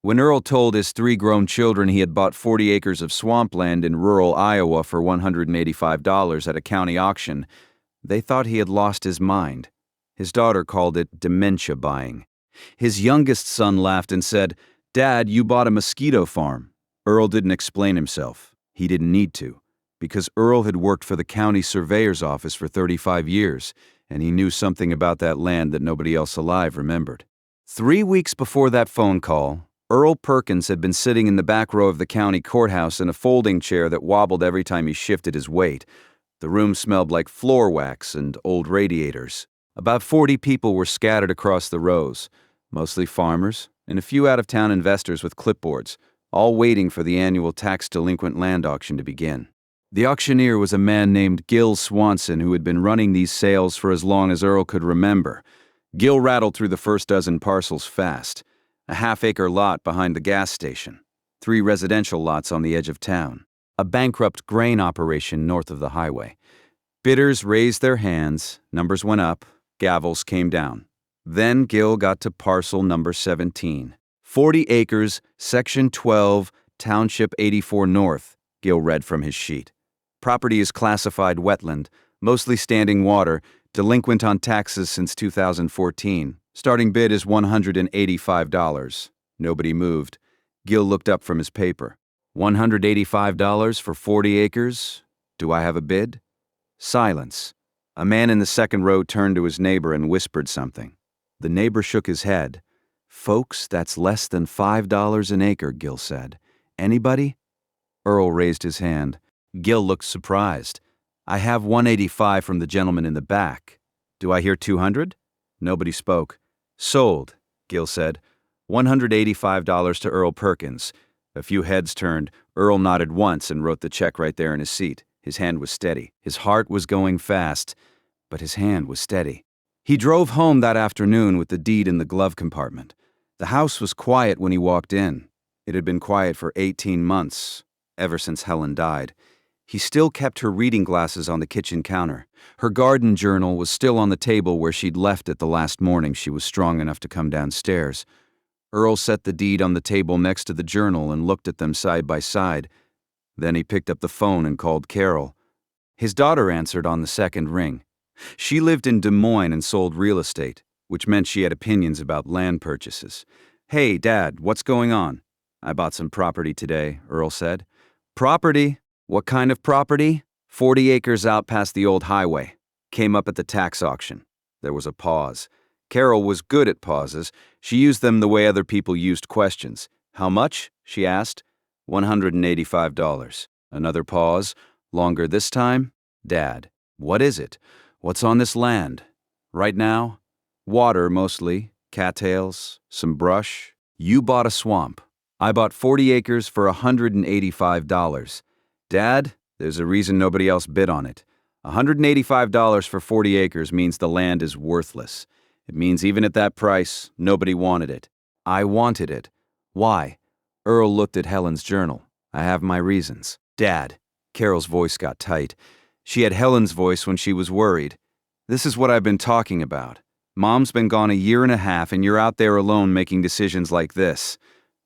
When Earl told his 3 grown children he had bought 40 acres of swampland in rural Iowa for $185 at a county auction, they thought he had lost his mind. His daughter called it dementia buying. His youngest son laughed and said, "Dad, you bought a mosquito farm." Earl didn't explain himself. He didn't need to, because Earl had worked for the county surveyor's office for 35 years, and he knew something about that land that nobody else alive remembered. 3 weeks before that phone call, Earl Perkins had been sitting in the back row of the county courthouse in a folding chair that wobbled every time he shifted his weight. The room smelled like floor wax and old radiators. About 40 people were scattered across the rows, mostly farmers and a few out-of-town investors with clipboards, all waiting for the annual tax-delinquent land auction to begin. The auctioneer was a man named Gil Swanson who had been running these sales for as long as Earl could remember. Gil rattled through the first dozen parcels fast. A half-acre lot behind the gas station, 3 residential lots on the edge of town, a bankrupt grain operation north of the highway. Bidders raised their hands, numbers went up, gavels came down. Then Gil got to parcel number 17. 40 acres, section 12, township 84 north, Gil read from his sheet. Property is classified wetland, mostly standing water, delinquent on taxes since 2014. Starting bid is $185. Nobody moved. Gil looked up from his paper. $185 for 40 acres? Do I have a bid? Silence. A man in the second row turned to his neighbor and whispered something. The neighbor shook his head. "Folks, that's less than $5 an acre," Gil said. "Anybody?" Earl raised his hand. Gil looked surprised. "I have 185 from the gentleman in the back. Do I hear 200? Nobody spoke. "Sold," Gil said. $185 to Earl Perkins. A few heads turned. Earl nodded once and wrote the check right there in his seat. His hand was steady. His heart was going fast, but his hand was steady. He drove home that afternoon with the deed in the glove compartment. The house was quiet when he walked in. It had been quiet for 18 months, ever since Helen died. He still kept her reading glasses on the kitchen counter. Her garden journal was still on the table where she'd left it the last morning she was strong enough to come downstairs. Earl set the deed on the table next to the journal and looked at them side by side. Then he picked up the phone and called Carol. His daughter answered on the second ring. She lived in Des Moines and sold real estate, which meant she had opinions about land purchases. "Hey, Dad, what's going on?" "I bought some property today," Earl said. "Property? What kind of property?" 40 acres out past the old highway. Came up at the tax auction. There was a pause. Carol was good at pauses. She used them the way other people used questions. "How much?" she asked. $185. Another pause. Longer this time. "Dad, what is it? What's on this land?" "Right now? Water, mostly. Cattails. Some brush. You bought a swamp. I bought 40 acres for $185. Dad, there's a reason nobody else bid on it. $185 for 40 acres means the land is worthless. It means even at that price, nobody wanted it. I wanted it. Why?" Earl looked at Helen's journal. "I have my reasons." "Dad." Carol's voice got tight. She had Helen's voice when she was worried. "This is what I've been talking about. Mom's been gone a year and a half and you're out there alone making decisions like this.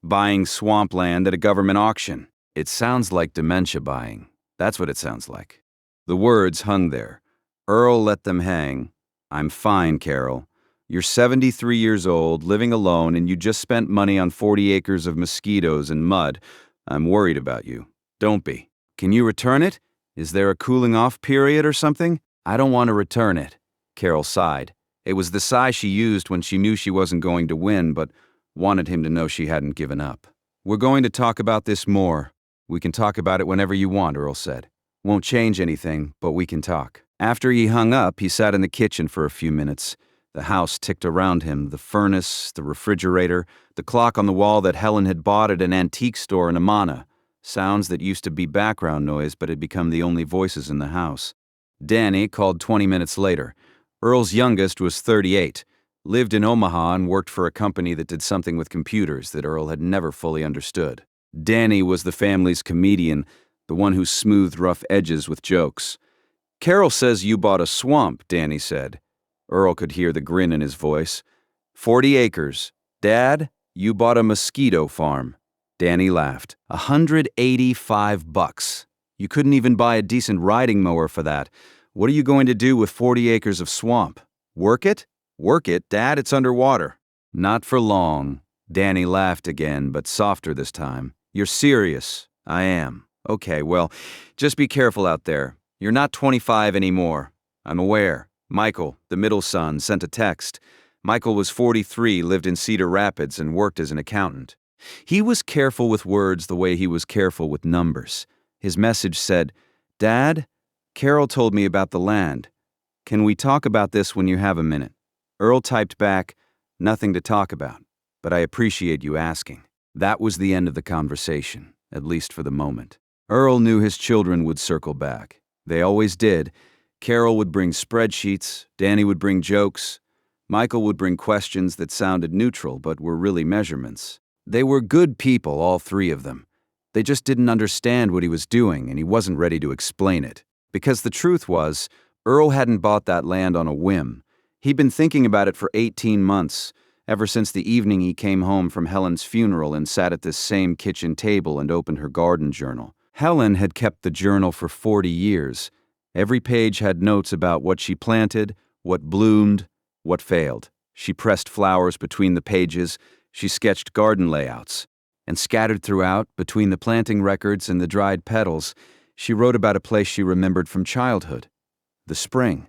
Buying swampland at a government auction. It sounds like dementia buying. That's what it sounds like." The words hung there. Earl let them hang. "I'm fine, Carol. You're 73 years old, living alone, and you just spent money on 40 acres of mosquitoes and mud. I'm worried about you. Don't be. Can you return it? Is there a cooling-off period or something?" "I don't want to return it." Carol sighed. It was the sigh she used when she knew she wasn't going to win, but wanted him to know she hadn't given up. "We're going to talk about this more. We can talk about it whenever you want," Earl said. "Won't change anything, but we can talk." After he hung up, he sat in the kitchen for a few minutes. The house ticked around him, the furnace, the refrigerator, the clock on the wall that Helen had bought at an antique store in Amana. Sounds that used to be background noise but had become the only voices in the house. Danny called 20 minutes later. Earl's youngest was 38, lived in Omaha and worked for a company that did something with computers that Earl had never fully understood. Danny was the family's comedian, the one who smoothed rough edges with jokes. "Carol says you bought a swamp," Danny said. Earl could hear the grin in his voice. 40 acres. Dad, You bought a mosquito farm. Danny laughed. $185. You couldn't even buy a decent riding mower for that. What are you going to do with 40 acres of swamp? Work it? Work it, Dad, it's underwater. Not for long. Danny laughed again, but softer this time. You're serious. I am. Okay, well, just be careful out there. You're not 25 anymore. I'm aware. Michael, the middle son, sent a text. Michael was 43, lived in Cedar Rapids, and worked as an accountant. He was careful with words the way he was careful with numbers. His message said, Dad, Carol told me about the land. Can we talk about this when you have a minute? Earl typed back, nothing to talk about, but I appreciate you asking. That was the end of the conversation, at least for the moment. Earl knew his children would circle back. They always did. Carol would bring spreadsheets, Danny would bring jokes, Michael would bring questions that sounded neutral but were really measurements. They were good people, all three of them. They just didn't understand what he was doing, and he wasn't ready to explain it. Because the truth was, Earl hadn't bought that land on a whim. He'd been thinking about it for 18 months, ever since the evening he came home from Helen's funeral and sat at this same kitchen table and opened her garden journal. Helen had kept the journal for 40 years. Every page had notes about what she planted, what bloomed, what failed. She pressed flowers between the pages, she sketched garden layouts, and scattered throughout, between the planting records and the dried petals, she wrote about a place she remembered from childhood, the spring.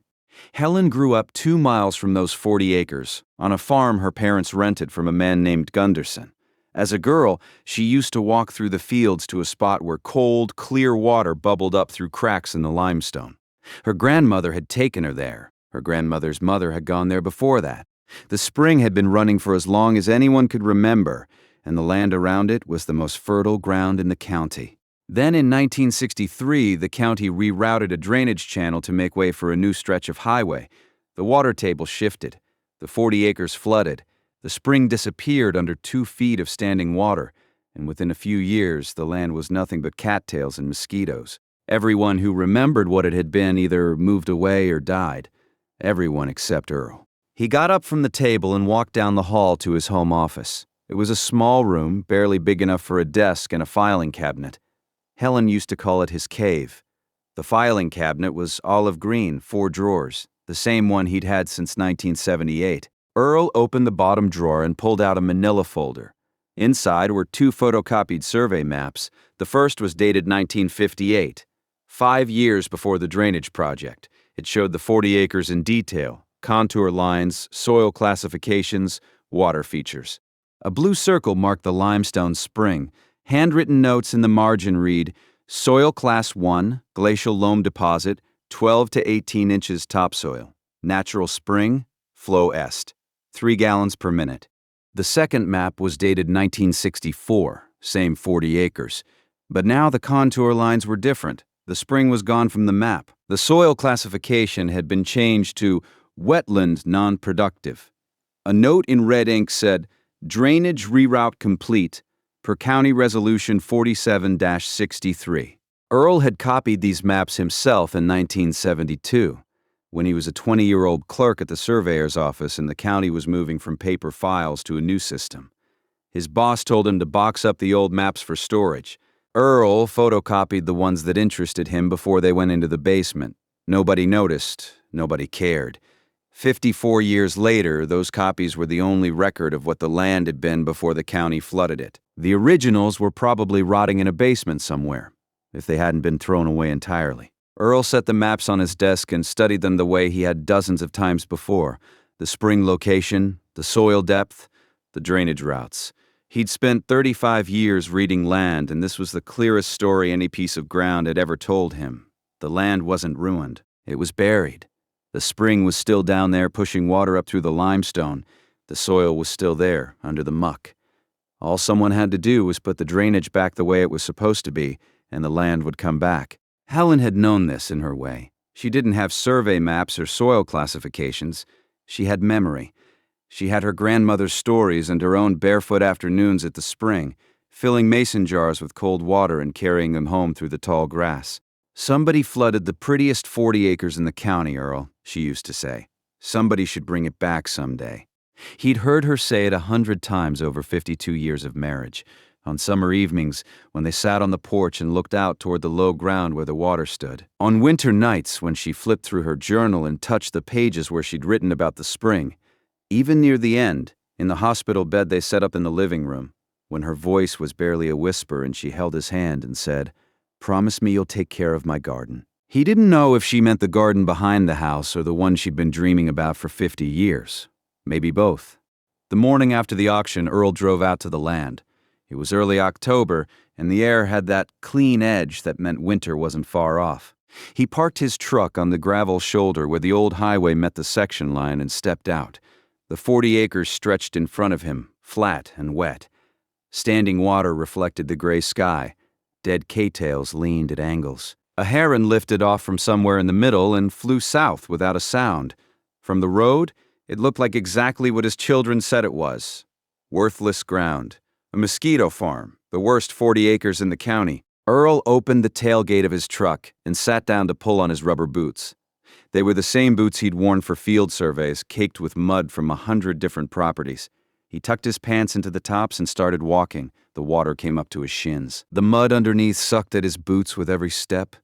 Helen grew up 2 miles from those 40 acres, on a farm her parents rented from a man named Gunderson. As a girl, she used to walk through the fields to a spot where cold, clear water bubbled up through cracks in the limestone. Her grandmother had taken her there. Her grandmother's mother had gone there before that. The spring had been running for as long as anyone could remember, and the land around it was the most fertile ground in the county. Then in 1963, the county rerouted a drainage channel to make way for a new stretch of highway. The water table shifted. The 40 acres flooded. The spring disappeared under 2 feet of standing water, and within a few years, the land was nothing but cattails and mosquitoes. Everyone who remembered what it had been either moved away or died. Everyone except Earl. He got up from the table and walked down the hall to his home office. It was a small room, barely big enough for a desk and a filing cabinet. Helen used to call it his cave. The filing cabinet was olive green, 4 drawers, the same one he'd had since 1978. Earl opened the bottom drawer and pulled out a manila folder. Inside were 2 photocopied survey maps. The first was dated 1958, 5 years before the drainage project. It showed the 40 acres in detail, contour lines, soil classifications, water features. A blue circle marked the limestone spring. Handwritten notes in the margin read, Soil Class 1, Glacial Loam Deposit, 12 to 18 inches topsoil. Natural spring, flow est, 3 gallons per minute. The second map was dated 1964, same 40 acres. But now the contour lines were different. The spring was gone from the map. The soil classification had been changed to wetland non-productive. A note in red ink said, Drainage reroute complete, per County Resolution 47-63. Earl had copied these maps himself in 1972, when he was a 20-year-old clerk at the surveyor's office and the county was moving from paper files to a new system. His boss told him to box up the old maps for storage. Earl photocopied the ones that interested him before they went into the basement. Nobody noticed, nobody cared. 54 years later, those copies were the only record of what the land had been before the county flooded it. The originals were probably rotting in a basement somewhere, if they hadn't been thrown away entirely. Earl set the maps on his desk and studied them the way he had dozens of times before. The spring location, the soil depth, the drainage routes. He'd spent 35 years reading land, and this was the clearest story any piece of ground had ever told him. The land wasn't ruined. It was buried. The spring was still down there pushing water up through the limestone. The soil was still there, under the muck. All someone had to do was put the drainage back the way it was supposed to be, and the land would come back. Helen had known this in her way. She didn't have survey maps or soil classifications. She had memory. She had her grandmother's stories and her own barefoot afternoons at the spring, filling mason jars with cold water and carrying them home through the tall grass. Somebody flooded the prettiest 40 acres in the county, Earl, she used to say. Somebody should bring it back someday. He'd heard her say it 100 times over 52 years of marriage. On summer evenings, when they sat on the porch and looked out toward the low ground where the water stood. On winter nights, when she flipped through her journal and touched the pages where she'd written about the spring. Even near the end, in the hospital bed they set up in the living room, when her voice was barely a whisper and she held his hand and said, "Promise me you'll take care of my garden." He didn't know if she meant the garden behind the house or the one she'd been dreaming about for 50 years. Maybe both. The morning after the auction, Earl drove out to the land. It was early October, and the air had that clean edge that meant winter wasn't far off. He parked his truck on the gravel shoulder where the old highway met the section line and stepped out. The 40 acres stretched in front of him, flat and wet. Standing water reflected the gray sky. Dead cattails leaned at angles. A heron lifted off from somewhere in the middle and flew south without a sound. From the road, it looked like exactly what his children said it was. Worthless ground. A mosquito farm, the worst 40 acres in the county. Earl opened the tailgate of his truck and sat down to pull on his rubber boots. They were the same boots he'd worn for field surveys, caked with mud from 100 different properties. He tucked his pants into the tops and started walking. The water came up to his shins. The mud underneath sucked at his boots with every step.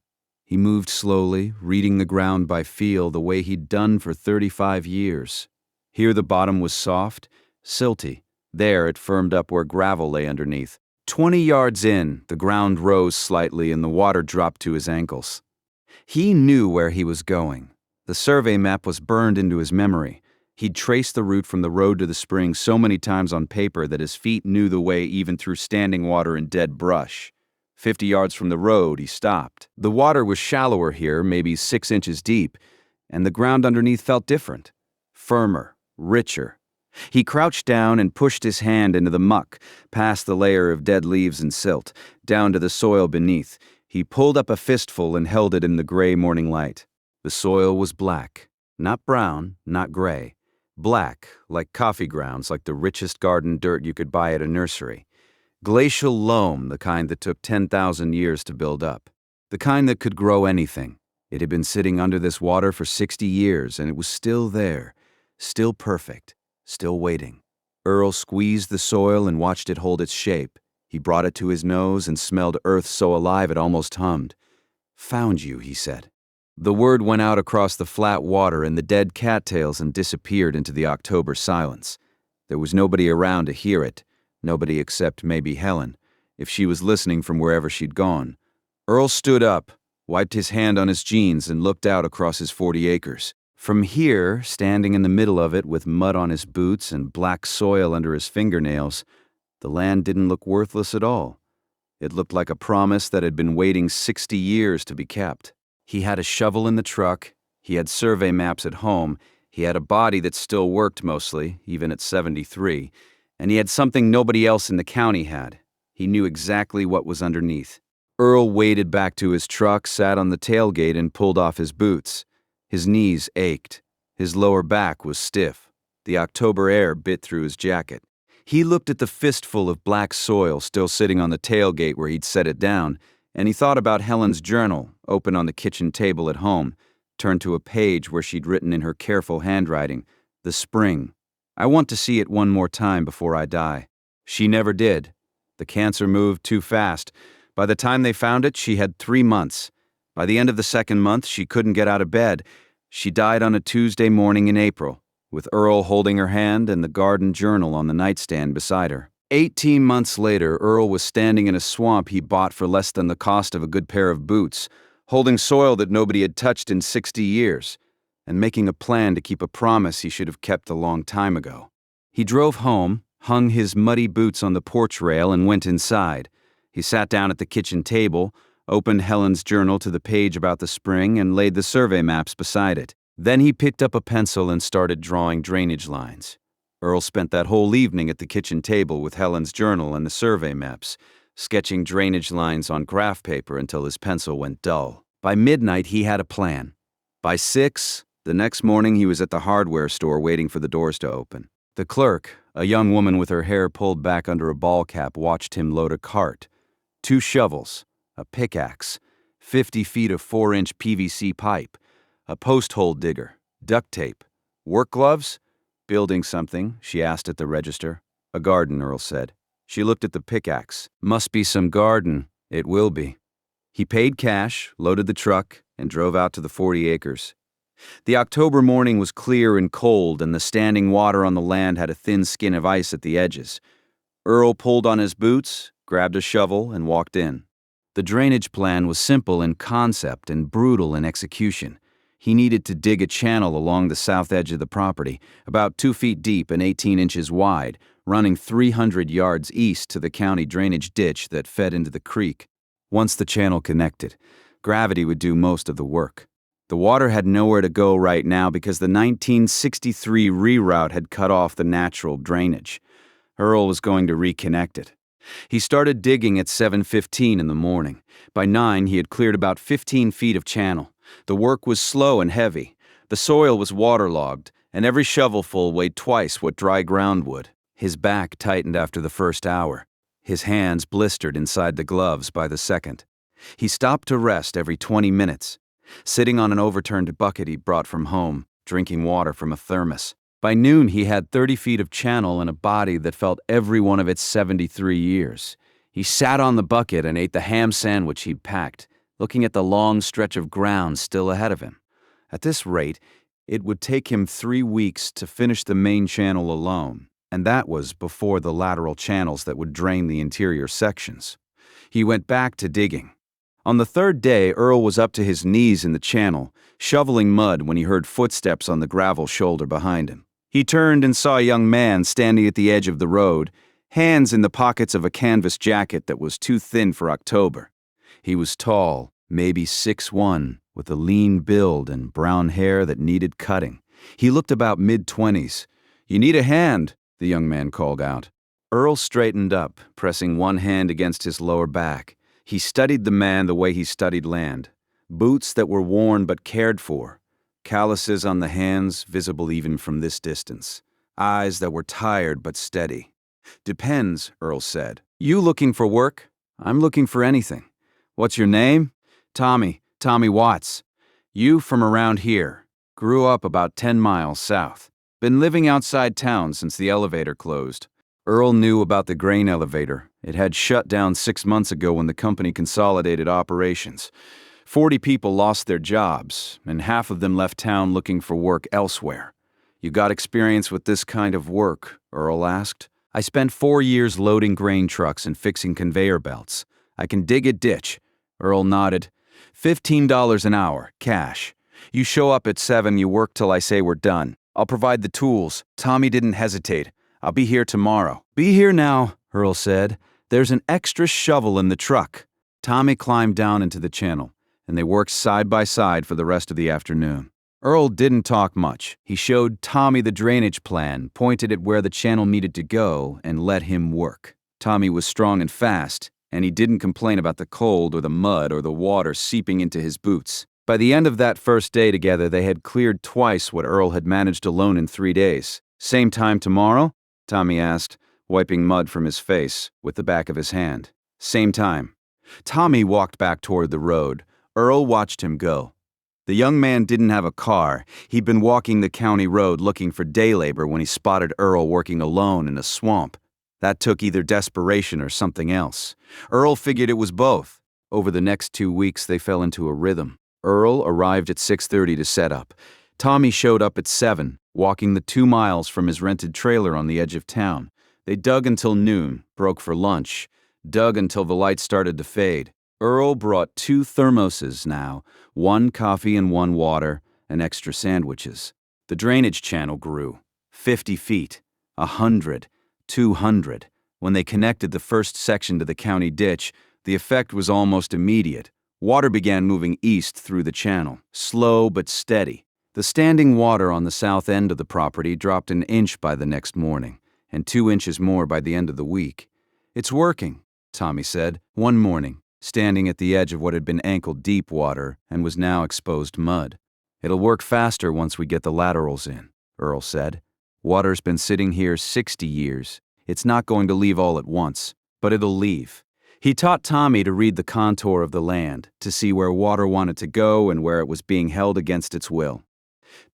He moved slowly, reading the ground by feel the way he'd done for 35 years. Here the bottom was soft, silty. There it firmed up where gravel lay underneath. 20 yards in, the ground rose slightly and the water dropped to his ankles. He knew where he was going. The survey map was burned into his memory. He'd traced the route from the road to the spring so many times on paper that his feet knew the way even through standing water and dead brush. 50 yards from the road, he stopped. The water was shallower here, maybe 6 inches deep, and the ground underneath felt different, firmer, richer. He crouched down and pushed his hand into the muck, past the layer of dead leaves and silt, down to the soil beneath. He pulled up a fistful and held it in the gray morning light. The soil was black, not brown, not gray. Black, like coffee grounds, like the richest garden dirt you could buy at a nursery. Glacial loam, the kind that took 10,000 years to build up. The kind that could grow anything. It had been sitting under this water for 60 years, and it was still there, still perfect, still waiting. Earl squeezed the soil and watched it hold its shape. He brought it to his nose and smelled earth so alive it almost hummed. "Found you," he said. The word went out across the flat water and the dead cattails and disappeared into the October silence. There was nobody around to hear it. Nobody except maybe Helen, if she was listening from wherever she'd gone. Earl stood up, wiped his hand on his jeans, and looked out across his 40 acres. From here, standing in the middle of it with mud on his boots and black soil under his fingernails, the land didn't look worthless at all. It looked like a promise that had been waiting 60 years to be kept. He had a shovel in the truck, he had survey maps at home, he had a body that still worked mostly, even at 73, and he had something nobody else in the county had. He knew exactly what was underneath. Earl waded back to his truck, sat on the tailgate, and pulled off his boots. His knees ached. His lower back was stiff. The October air bit through his jacket. He looked at the fistful of black soil still sitting on the tailgate where he'd set it down, and he thought about Helen's journal, open on the kitchen table at home, turned to a page where she'd written in her careful handwriting, "The spring. I want to see it one more time before I die." She never did. The cancer moved too fast. By the time they found it, she had 3 months. By the end of the second month, she couldn't get out of bed. She died on a Tuesday morning in April, with Earl holding her hand and the garden journal on the nightstand beside her. 18 months later, Earl was standing in a swamp he bought for less than the cost of a good pair of boots, holding soil that nobody had touched in 60 years, and making a plan to keep a promise he should have kept a long time ago. He drove home, hung his muddy boots on the porch rail, and went inside. He sat down at the kitchen table, opened Helen's journal to the page about the spring, and laid the survey maps beside it. Then he picked up a pencil and started drawing drainage lines. Earl spent that whole evening at the kitchen table with Helen's journal and the survey maps, sketching drainage lines on graph paper until his pencil went dull. By midnight, he had a plan. By 6, the next morning, he was at the hardware store waiting for the doors to open. The clerk, a young woman with her hair pulled back under a ball cap, watched him load a cart, 2 shovels, a pickaxe, 50 feet of 4-inch PVC pipe, a post hole digger, duct tape, work gloves, Building something, she asked at the register. A garden, Earl said. She looked at the pickaxe. Must be some garden. It will be. He paid cash, loaded the truck, and drove out to the 40 acres. The October morning was clear and cold, and the standing water on the land had a thin skin of ice at the edges. Earl pulled on his boots, grabbed a shovel, and walked in. The drainage plan was simple in concept and brutal in execution. He needed to dig a channel along the south edge of the property, about 2 feet deep and 18 inches wide, running 300 yards east to the county drainage ditch that fed into the creek. Once the channel connected, gravity would do most of the work. The water had nowhere to go right now because the 1963 reroute had cut off the natural drainage. Earl was going to reconnect it. He started digging at 7:15 in the morning. By 9, he had cleared about 15 feet of channel. The work was slow and heavy. The soil was waterlogged, and every shovelful weighed twice what dry ground would. His back tightened after the first hour. His hands blistered inside the gloves by the second. He stopped to rest every 20 minutes, sitting on an overturned bucket he brought from home, drinking water from a thermos. By noon, he had 30 feet of channel and a body that felt every one of its 73 years. He sat on the bucket and ate the ham sandwich he'd packed, looking at the long stretch of ground still ahead of him. At this rate, it would take him 3 weeks to finish the main channel alone, and that was before the lateral channels that would drain the interior sections. He went back to digging. On the third day, Earl was up to his knees in the channel, shoveling mud when he heard footsteps on the gravel shoulder behind him. He turned and saw a young man standing at the edge of the road, hands in the pockets of a canvas jacket that was too thin for October. He was tall, maybe 6'1", with a lean build and brown hair that needed cutting. He looked about mid-20s. "You need a hand," the young man called out. Earl straightened up, pressing one hand against his lower back. He studied the man the way he studied land. Boots that were worn but cared for. Calluses on the hands, visible even from this distance. Eyes that were tired but steady. "Depends," Earl said. "You looking for work? I'm looking for anything. What's your name?" "Tommy Watts. You from around here. Grew up about 10 miles south. Been living outside town since the elevator closed." Earl knew about the grain elevator. It had shut down 6 months ago when the company consolidated operations. 40 people lost their jobs, and half of them left town looking for work elsewhere. "You got experience with this kind of work?" Earl asked. "I spent 4 years loading grain trucks and fixing conveyor belts. I can dig a ditch." Earl nodded. $15 an hour, cash. You show up at 7, you work till I say we're done. I'll provide the tools." Tommy didn't hesitate. "I'll be here tomorrow." "Be here now," Earl said. "There's an extra shovel in the truck." Tommy climbed down into the channel, and they worked side by side for the rest of the afternoon. Earl didn't talk much. He showed Tommy the drainage plan, pointed at where the channel needed to go, and let him work. Tommy was strong and fast, and he didn't complain about the cold or the mud or the water seeping into his boots. By the end of that first day together, they had cleared twice what Earl had managed alone in 3 days. "Same time tomorrow?" Tommy asked, wiping mud from his face with the back of his hand. "Same time." Tommy walked back toward the road. Earl watched him go. The young man didn't have a car. He'd been walking the county road looking for day labor when he spotted Earl working alone in a swamp. That took either desperation or something else. Earl figured it was both. Over the next 2 weeks, they fell into a rhythm. Earl arrived at 6:30 to set up. Tommy showed up at 7, walking the 2 miles from his rented trailer on the edge of town. They dug until noon, broke for lunch, dug until the light started to fade. Earl brought 2 thermoses now, 1 coffee and 1 water, and extra sandwiches. The drainage channel grew. 50 feet, 100, 200. When they connected the first section to the county ditch, the effect was almost immediate. Water began moving east through the channel, slow but steady. The standing water on the south end of the property dropped an inch by the next morning, and 2 inches more by the end of the week. "It's working," Tommy said, one morning, standing at the edge of what had been ankle-deep water and was now exposed mud. "It'll work faster once we get the laterals in," Earl said. "Water's been sitting here 60 years. It's not going to leave all at once, but it'll leave." He taught Tommy to read the contour of the land, to see where water wanted to go and where it was being held against its will.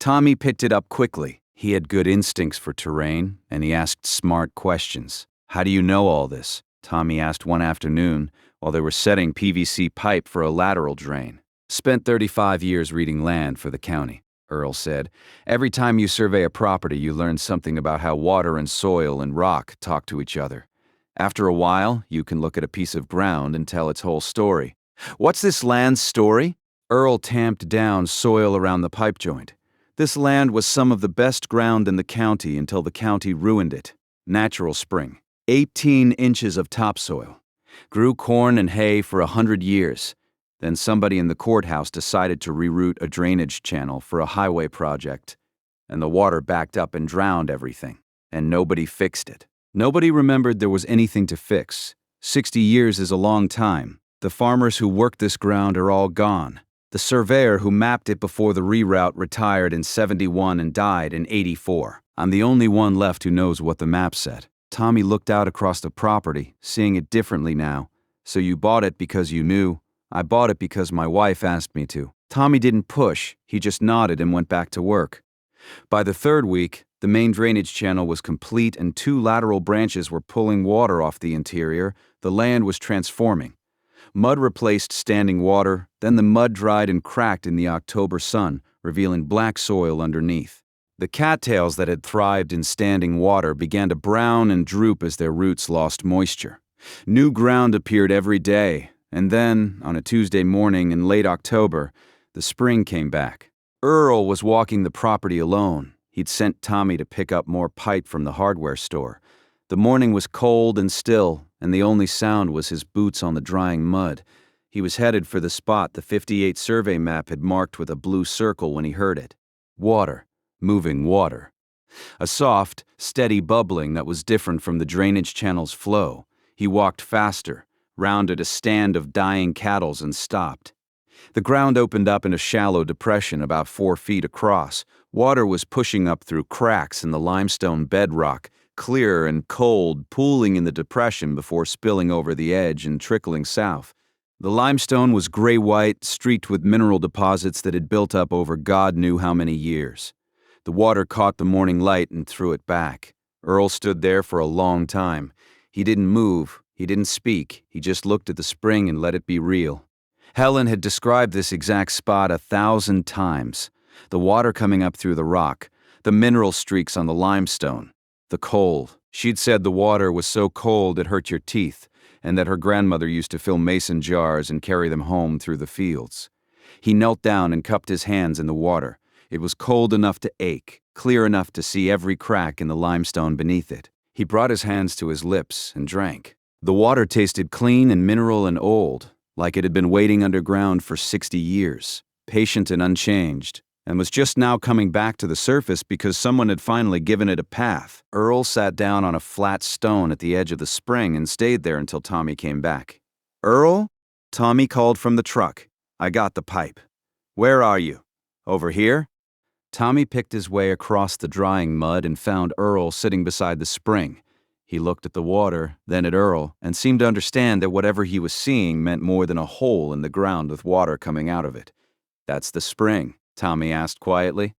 Tommy picked it up quickly. He had good instincts for terrain, and he asked smart questions. "How do you know all this?" Tommy asked one afternoon while they were setting PVC pipe for a lateral drain. "Spent 35 years reading land for the county," Earl said. "Every time you survey a property, you learn something about how water and soil and rock talk to each other. After a while, you can look at a piece of ground and tell its whole story." "What's this land's story?" Earl tamped down soil around the pipe joint. "This land was some of the best ground in the county until the county ruined it. Natural spring. 18 inches of topsoil. Grew corn and hay for 100 years. Then somebody in the courthouse decided to reroute a drainage channel for a highway project. And the water backed up and drowned everything. And nobody fixed it. Nobody remembered there was anything to fix. 60 years is a long time. The farmers who worked this ground are all gone. The surveyor who mapped it before the reroute retired in 71 and died in 84. I'm the only one left who knows what the map said." Tommy looked out across the property, seeing it differently now. "So you bought it because you knew?" "I bought it because my wife asked me to." Tommy didn't push, he just nodded and went back to work. By the third week, the main drainage channel was complete and 2 lateral branches were pulling water off the interior. The land was transforming. Mud replaced standing water, then the mud dried and cracked in the October sun, revealing black soil underneath. The cattails that had thrived in standing water began to brown and droop as their roots lost moisture. New ground appeared every day, and then, on a Tuesday morning in late October, the spring came back. Earl was walking the property alone. He'd sent Tommy to pick up more pipe from the hardware store. The morning was cold and still, and the only sound was his boots on the drying mud. He was headed for the spot the 58 survey map had marked with a blue circle when he heard it. Water. Moving water. A soft, steady bubbling that was different from the drainage channel's flow. He walked faster, rounded a stand of dying cattle and stopped. The ground opened up in a shallow depression about 4 feet across. Water was pushing up through cracks in the limestone bedrock, clear and cold, pooling in the depression before spilling over the edge and trickling south. The limestone was gray-white, streaked with mineral deposits that had built up over God knew how many years. The water caught the morning light and threw it back. Earl stood there for a long time. He didn't move, he didn't speak, he just looked at the spring and let it be real. Helen had described this exact spot 1,000 times. The water coming up through the rock, the mineral streaks on the limestone, the cold. She'd said the water was so cold it hurt your teeth, and that her grandmother used to fill mason jars and carry them home through the fields. He knelt down and cupped his hands in the water. It was cold enough to ache, clear enough to see every crack in the limestone beneath it. He brought his hands to his lips and drank. The water tasted clean and mineral and old, like it had been waiting underground for 60 years, patient and unchanged, and was just now coming back to the surface because someone had finally given it a path. Earl sat down on a flat stone at the edge of the spring and stayed there until Tommy came back. "Earl?" Tommy called from the truck. "I got the pipe." "Where are you?" "Over here?" Tommy picked his way across the drying mud and found Earl sitting beside the spring. He looked at the water, then at Earl, and seemed to understand that whatever he was seeing meant more than a hole in the ground with water coming out of it. "That's the spring?" Tommy asked quietly.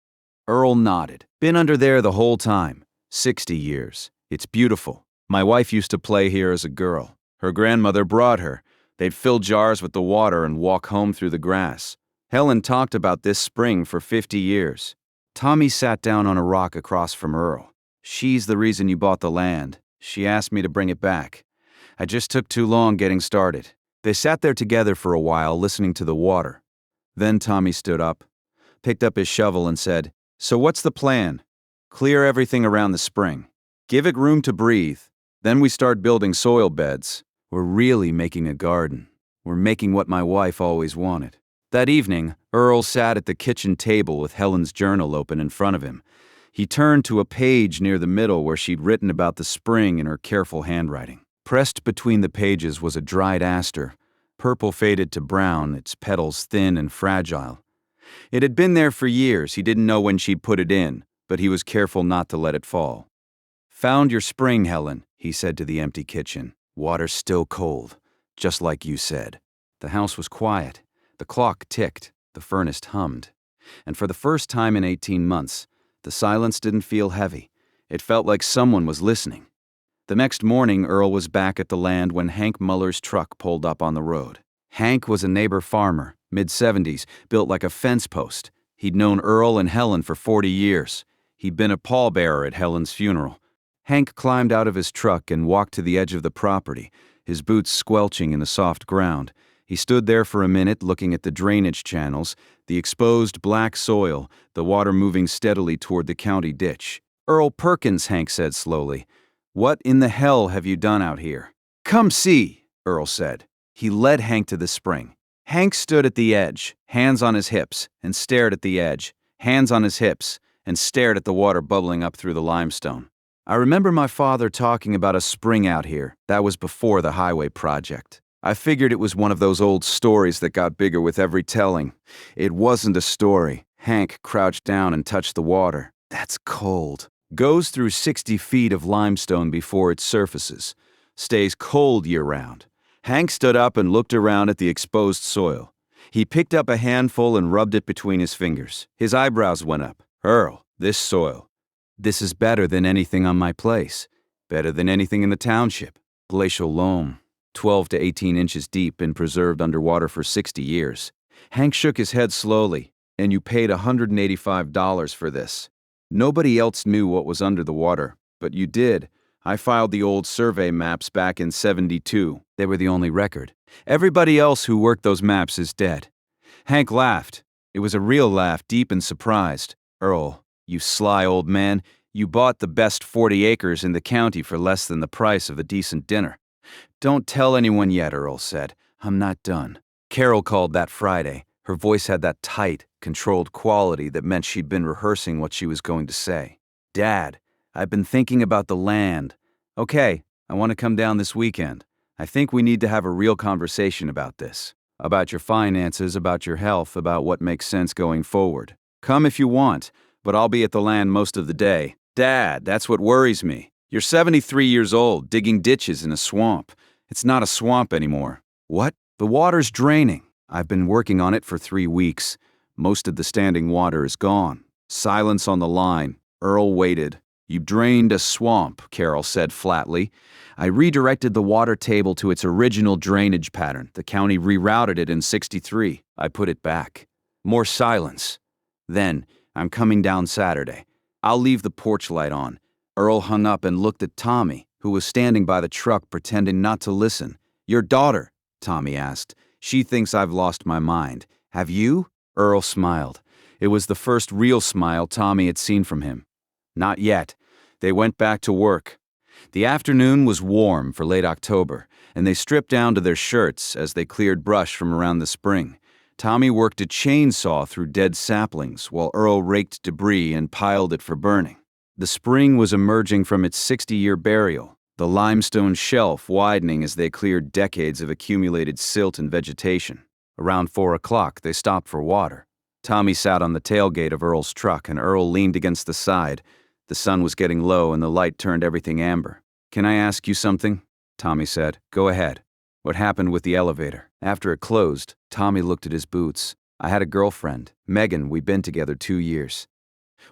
Earl nodded. "Been under there the whole time. 60 years. It's beautiful. My wife used to play here as a girl. Her grandmother brought her. They'd fill jars with the water and walk home through the grass. Helen talked about this spring for 50 years. Tommy sat down on a rock across from Earl. "She's the reason you bought the land. She asked me to bring it back. I just took too long getting started." They sat there together for a while, listening to the water. Then Tommy stood up, picked up his shovel and said, "So what's the plan? Clear everything around the spring. Give it room to breathe. Then we start building soil beds. We're really making a garden. We're making what my wife always wanted." That evening, Earl sat at the kitchen table with Helen's journal open in front of him. He turned to a page near the middle where she'd written about the spring in her careful handwriting. Pressed between the pages was a dried aster, purple faded to brown, its petals thin and fragile. It had been there for years. He didn't know when she'd put it in, but he was careful not to let it fall. "Found your spring, Helen," he said to the empty kitchen. "Water's still cold, just like you said." The house was quiet. The clock ticked, the furnace hummed. And for the first time in 18 months, The silence didn't feel heavy. It felt like someone was listening. The next morning, Earl was back at the land when Hank Muller's truck pulled up on the road. Hank was a neighbor farmer, mid-70s, built like a fence post. He'd known Earl and Helen for 40 years. He'd been a pallbearer at Helen's funeral. Hank climbed out of his truck and walked to the edge of the property, his boots squelching in the soft ground. He stood there for a minute looking at the drainage channels, the exposed black soil, the water moving steadily toward the county ditch. "Earl Perkins," Hank said slowly. "What in the hell have you done out here?" "Come see," Earl said. He led Hank to the spring. Hank stood at the edge, hands on his hips, and stared at the edge, hands on his hips, and stared at the water bubbling up through the limestone. "I remember my father talking about a spring out here. That was before the highway project. I figured it was one of those old stories that got bigger with every telling. It wasn't a story." Hank crouched down and touched the water. "That's cold. Goes through 60 feet of limestone before it surfaces. Stays cold year-round." Hank stood up and looked around at the exposed soil. He picked up a handful and rubbed it between his fingers. His eyebrows went up. "Earl, this soil. This is better than anything on my place. Better than anything in the township. Glacial loam. 12 to 18 inches deep, been preserved underwater for 60 years. Hank shook his head slowly. "And you paid $185 for this. Nobody else knew what was under the water, but you did. I filed the old survey maps back in '72. They were the only record. Everybody else who worked those maps is dead." Hank laughed. It was a real laugh, deep and surprised. "Earl, you sly old man, you bought the best 40 acres in the county for less than the price of a decent dinner." "Don't tell anyone yet," Earl said. "I'm not done." Carol called that Friday. Her voice had that tight, controlled quality that meant she'd been rehearsing what she was going to say. "Dad, I've been thinking about the land. Okay, I want to come down this weekend. I think we need to have a real conversation about this. About your finances, about your health, about what makes sense going forward. Come if you want, but I'll be at the land most of the day." "Dad, that's what worries me. You're 73 years old, digging ditches in a swamp. It's not a swamp anymore." "What?" "The water's draining. I've been working on it for 3 weeks. Most of the standing water is gone." Silence on the line. Earl waited. "You drained a swamp," Carol said flatly. "I redirected the water table to its original drainage pattern. The county rerouted it in '63. I put it back." More silence. Then, "I'm coming down Saturday. I'll leave the porch light on." Earl hung up and looked at Tommy, who was standing by the truck pretending not to listen. "Your daughter?" Tommy asked. "She thinks I've lost my mind. Have you?" Earl smiled. It was the first real smile Tommy had seen from him. "Not yet." They went back to work. The afternoon was warm for late October, and they stripped down to their shirts as they cleared brush from around the spring. Tommy worked a chainsaw through dead saplings while Earl raked debris and piled it for burning. The spring was emerging from its 60-year burial, the limestone shelf widening as they cleared decades of accumulated silt and vegetation. Around 4 o'clock, they stopped for water. Tommy sat on the tailgate of Earl's truck, and Earl leaned against the side. The sun was getting low, and the light turned everything amber. "Can I ask you something?" Tommy said. "Go ahead." "What happened with the elevator?" "After it closed," Tommy looked at his boots. "I had a girlfriend, Megan. We'd been together 2 years.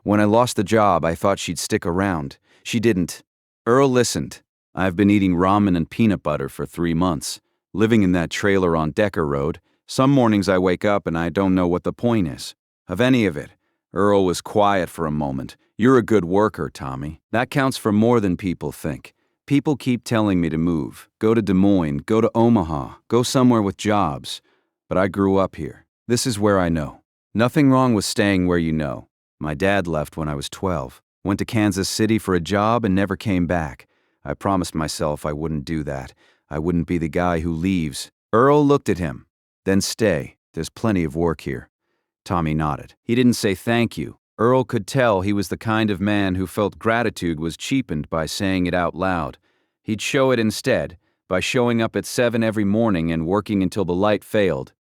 When I lost the job, I thought she'd stick around. She didn't." Earl listened. "I've been eating ramen and peanut butter for 3 months, living in that trailer on Decker Road. Some mornings I wake up and I don't know what the point is of any of it." Earl was quiet for a moment. "You're a good worker, Tommy. That counts for more than people think. People keep telling me to move. Go to Des Moines, go to Omaha, go somewhere with jobs. But I grew up here. This is where I know. Nothing wrong with staying where you know. My dad left when I was 12. Went to Kansas City for a job and never came back. I promised myself I wouldn't do that. I wouldn't be the guy who leaves." Earl looked at him. "Then stay. There's plenty of work here." Tommy nodded. He didn't say thank you. Earl could tell he was the kind of man who felt gratitude was cheapened by saying it out loud. He'd show it instead, by showing up at 7 every morning and working until the light failed.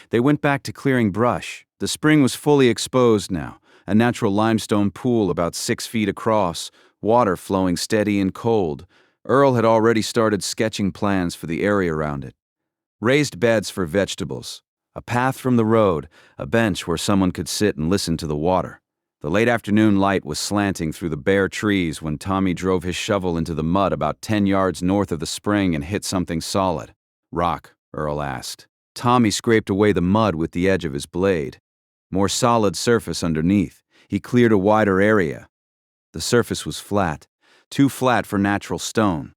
They went back to clearing brush. The spring was fully exposed now, a natural limestone pool about 6 feet across, water flowing steady and cold. Earl had already started sketching plans for the area around it. Raised beds for vegetables, a path from the road, a bench where someone could sit and listen to the water. The late afternoon light was slanting through the bare trees when Tommy drove his shovel into the mud about 10 yards north of the spring and hit something solid. "Rock?" Earl asked. Tommy scraped away the mud with the edge of his blade. More solid surface underneath. He cleared a wider area. The surface was flat, too flat for natural stone.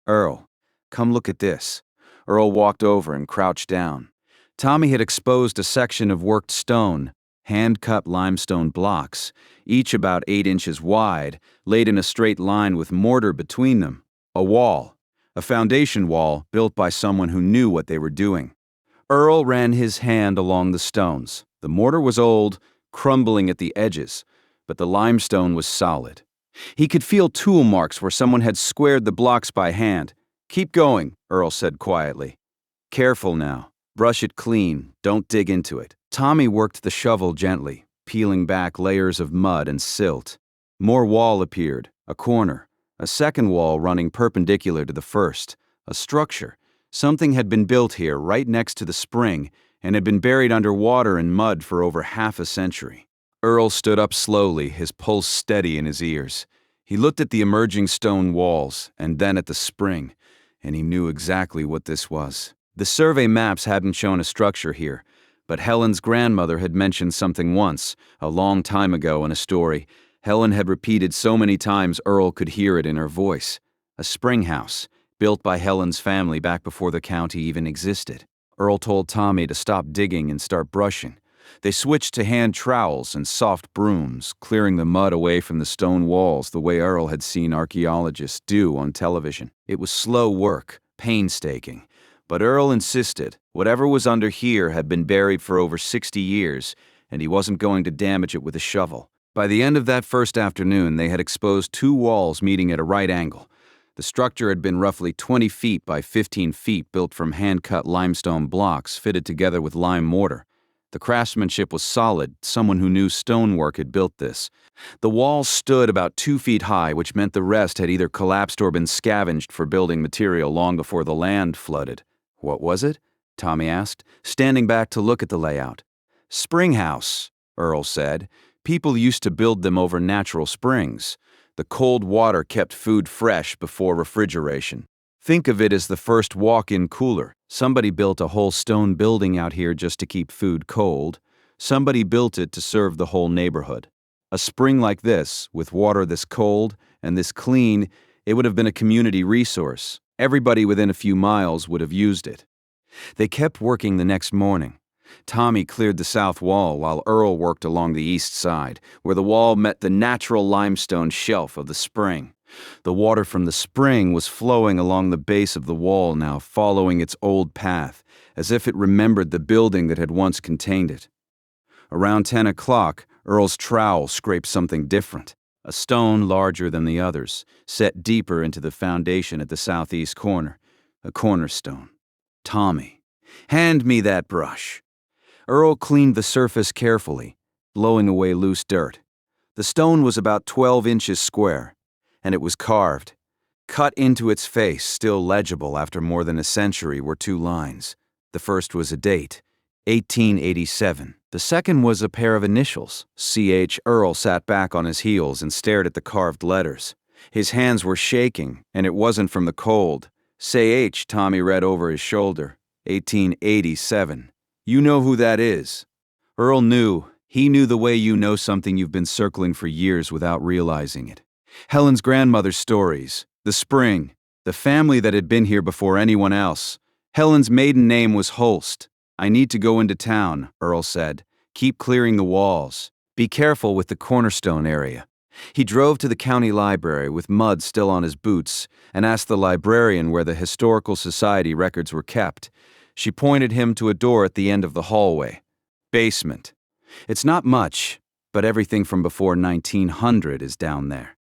"Earl, come look at this." Earl walked over and crouched down. Tommy had exposed a section of worked stone, hand-cut limestone blocks, each about 8 inches wide, laid in a straight line with mortar between them. A wall. A foundation wall built by someone who knew what they were doing. Earl ran his hand along the stones. The mortar was old, crumbling at the edges, but the limestone was solid. He could feel tool marks where someone had squared the blocks by hand. "Keep going," Earl said quietly. "Careful now. Brush it clean. Don't dig into it." Tommy worked the shovel gently, peeling back layers of mud and silt. More wall appeared, a corner, a second wall running perpendicular to the first, a structure. Something had been built here right next to the spring and had been buried under water and mud for over half a century. Earl stood up slowly, his pulse steady in his ears. He looked at the emerging stone walls and then at the spring, and he knew exactly what this was. The survey maps hadn't shown a structure here, but Helen's grandmother had mentioned something once, a long time ago in a story. Helen had repeated so many times Earl could hear it in her voice. A spring house, built by Helen's family back before the county even existed. Earl told Tommy to stop digging and start brushing. They switched to hand trowels and soft brooms, clearing the mud away from the stone walls the way Earl had seen archaeologists do on television. It was slow work, painstaking, but Earl insisted whatever was under here had been buried for over 60 years, and he wasn't going to damage it with a shovel. By the end of that first afternoon, they had exposed 2 walls meeting at a right angle. The structure had been roughly 20 feet by 15 feet, built from hand-cut limestone blocks fitted together with lime mortar. The craftsmanship was solid. Someone who knew stonework had built this. The walls stood about 2 feet high, which meant the rest had either collapsed or been scavenged for building material long before the land flooded. "What was it?" Tommy asked, standing back to look at the layout. "Spring house," Earl said. "People used to build them over natural springs. The cold water kept food fresh before refrigeration. Think of it as the first walk-in cooler. Somebody built a whole stone building out here just to keep food cold. Somebody built it to serve the whole neighborhood. A spring like this, with water this cold and this clean, it would have been a community resource. Everybody within a few miles would have used it." They kept working the next morning. Tommy cleared the south wall while Earl worked along the east side, where the wall met the natural limestone shelf of the spring. The water from the spring was flowing along the base of the wall now, following its old path, as if it remembered the building that had once contained it. Around 10 o'clock, Earl's trowel scraped something different. A stone larger than the others, set deeper into the foundation at the southeast corner. A cornerstone. "Tommy, hand me that brush." Earl cleaned the surface carefully, blowing away loose dirt. The stone was about 12 inches square, and it was carved. Cut into its face, still legible after more than a century, were 2 lines. The first was a date, 1887. The second was a pair of initials, C.H. Earl sat back on his heels and stared at the carved letters. His hands were shaking, and it wasn't from the cold. "Say H," Tommy read over his shoulder. 1887. "You know who that is." Earl knew. He knew the way you know something you've been circling for years without realizing it. Helen's grandmother's stories, the spring, the family that had been here before anyone else. Helen's maiden name was Holst. "I need to go into town," Earl said. "Keep clearing the walls. Be careful with the cornerstone area." He drove to the county library with mud still on his boots and asked the librarian where the Historical Society records were kept. She pointed him to a door at the end of the hallway. "Basement. It's not much, but everything from before 1900 is down there."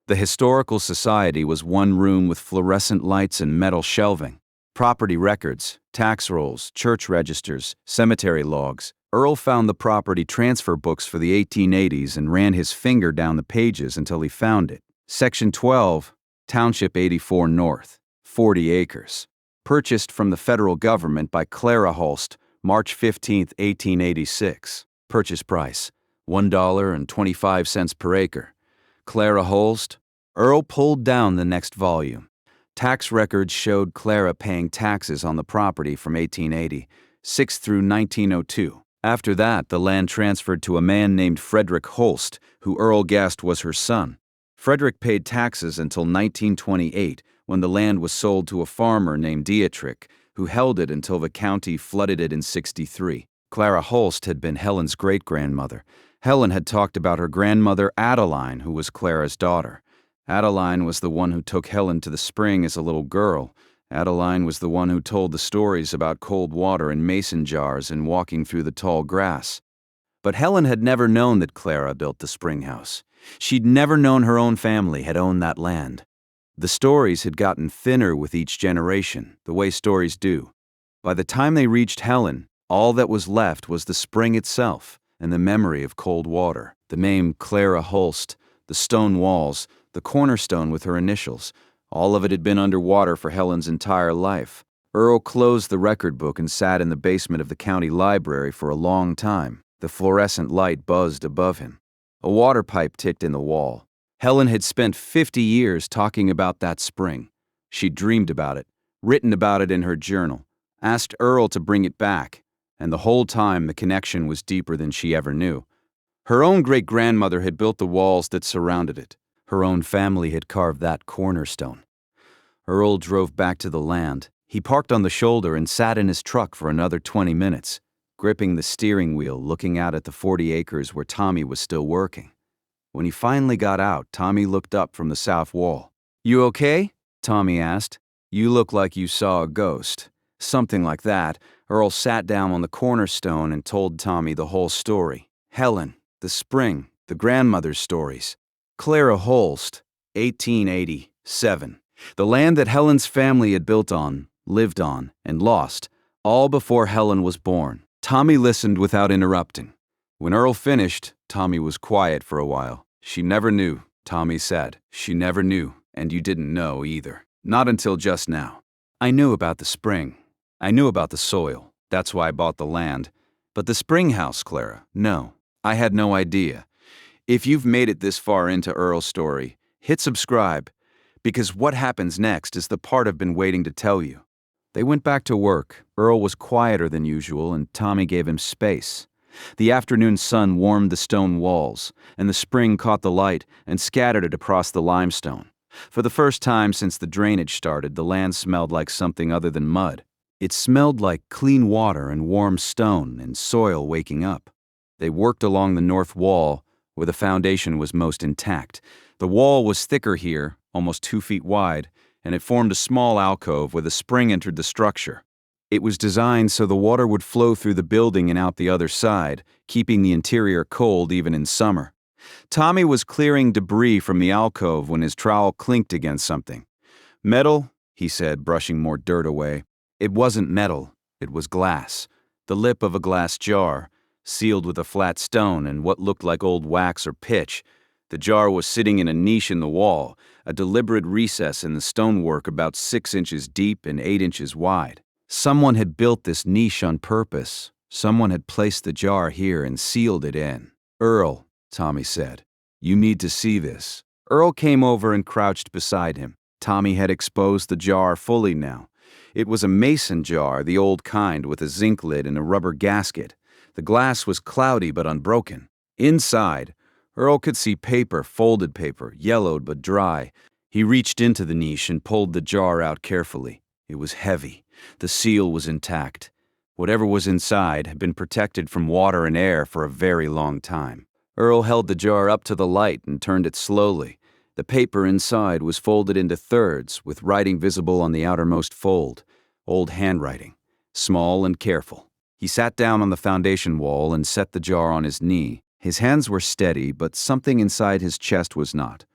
The Historical Society was one room with fluorescent lights and metal shelving. Property records, tax rolls, church registers, cemetery logs. Earl found the property transfer books for the 1880s and ran his finger down the pages until he found it. Section 12, Township 84 North, 40 acres. Purchased from the federal government by Clara Holst, March 15, 1886. Purchase price, $1.25 per acre. Clara Holst. Earl pulled down the next volume. Tax records showed Clara paying taxes on the property from 1886 through 1902. After that, the land transferred to a man named Frederick Holst, who Earl guessed was her son. Frederick paid taxes until 1928, when the land was sold to a farmer named Dietrich, who held it until the county flooded it in '63. Clara Holst had been Helen's great-grandmother. Helen had talked about her grandmother Adeline, who was Clara's daughter. Adeline was the one who took Helen to the spring as a little girl. Adeline was the one who told the stories about cold water in mason jars and walking through the tall grass. But Helen had never known that Clara built the spring house. She'd never known her own family had owned that land. The stories had gotten thinner with each generation, the way stories do. By the time they reached Helen, all that was left was the spring itself and the memory of cold water, the name Clara Holst, the stone walls, the cornerstone with her initials. All of it had been underwater for Helen's entire life. Earl closed the record book and sat in the basement of the county library for a long time. The fluorescent light buzzed above him. A water pipe ticked in the wall. Helen had spent 50 years talking about that spring. She'd dreamed about it, written about it in her journal, asked Earl to bring it back, and the whole time the connection was deeper than she ever knew. Her own great-grandmother had built the walls that surrounded it. Her own family had carved that cornerstone. Earl drove back to the land. He parked on the shoulder and sat in his truck for another 20 minutes, gripping the steering wheel, looking out at the 40 acres where Tommy was still working. When he finally got out, Tommy looked up from the south wall. "You okay?" Tommy asked. "You look like you saw a ghost." Something like that. Earl sat down on the cornerstone and told Tommy the whole story. Helen, the spring, the grandmother's stories. Clara Holst, 1887. The land that Helen's family had built on, lived on, and lost, all before Helen was born. Tommy listened without interrupting. When Earl finished, Tommy was quiet for a while. "She never knew," Tommy said. "She never knew, and you didn't know either. Not until just now. I knew about the spring. I knew about the soil. That's why I bought the land. But the spring house, Clara, no. I had no idea. If you've made it this far into Earl's story, hit subscribe, because what happens next is the part I've been waiting to tell you." They went back to work. Earl was quieter than usual, and Tommy gave him space. The afternoon sun warmed the stone walls, and the spring caught the light and scattered it across the limestone. For the first time since the drainage started, the land smelled like something other than mud. It smelled like clean water and warm stone and soil waking up. They worked along the north wall, where the foundation was most intact. The wall was thicker here, almost 2 feet wide, and it formed a small alcove where the spring entered the structure. It was designed so the water would flow through the building and out the other side, keeping the interior cold even in summer. Tommy was clearing debris from the alcove when his trowel clinked against something. "Metal," he said, brushing more dirt away. It wasn't metal, it was glass. The lip of a glass jar, sealed with a flat stone and what looked like old wax or pitch. The jar was sitting in a niche in the wall, a deliberate recess in the stonework about 6 inches deep and 8 inches wide. Someone had built this niche on purpose. Someone had placed the jar here and sealed it in. "Earl," Tommy said, "you need to see this." Earl came over and crouched beside him. Tommy had exposed the jar fully now. It was a mason jar, the old kind, with a zinc lid and a rubber gasket. The glass was cloudy but unbroken. Inside, Earl could see paper, folded paper, yellowed but dry. He reached into the niche and pulled the jar out carefully. It was heavy. The seal was intact. Whatever was inside had been protected from water and air for a very long time. Earl held the jar up to the light and turned it slowly. The paper inside was folded into thirds, with writing visible on the outermost fold. Old handwriting, small and careful. He sat down on the foundation wall and set the jar on his knee. His hands were steady, but something inside his chest was not.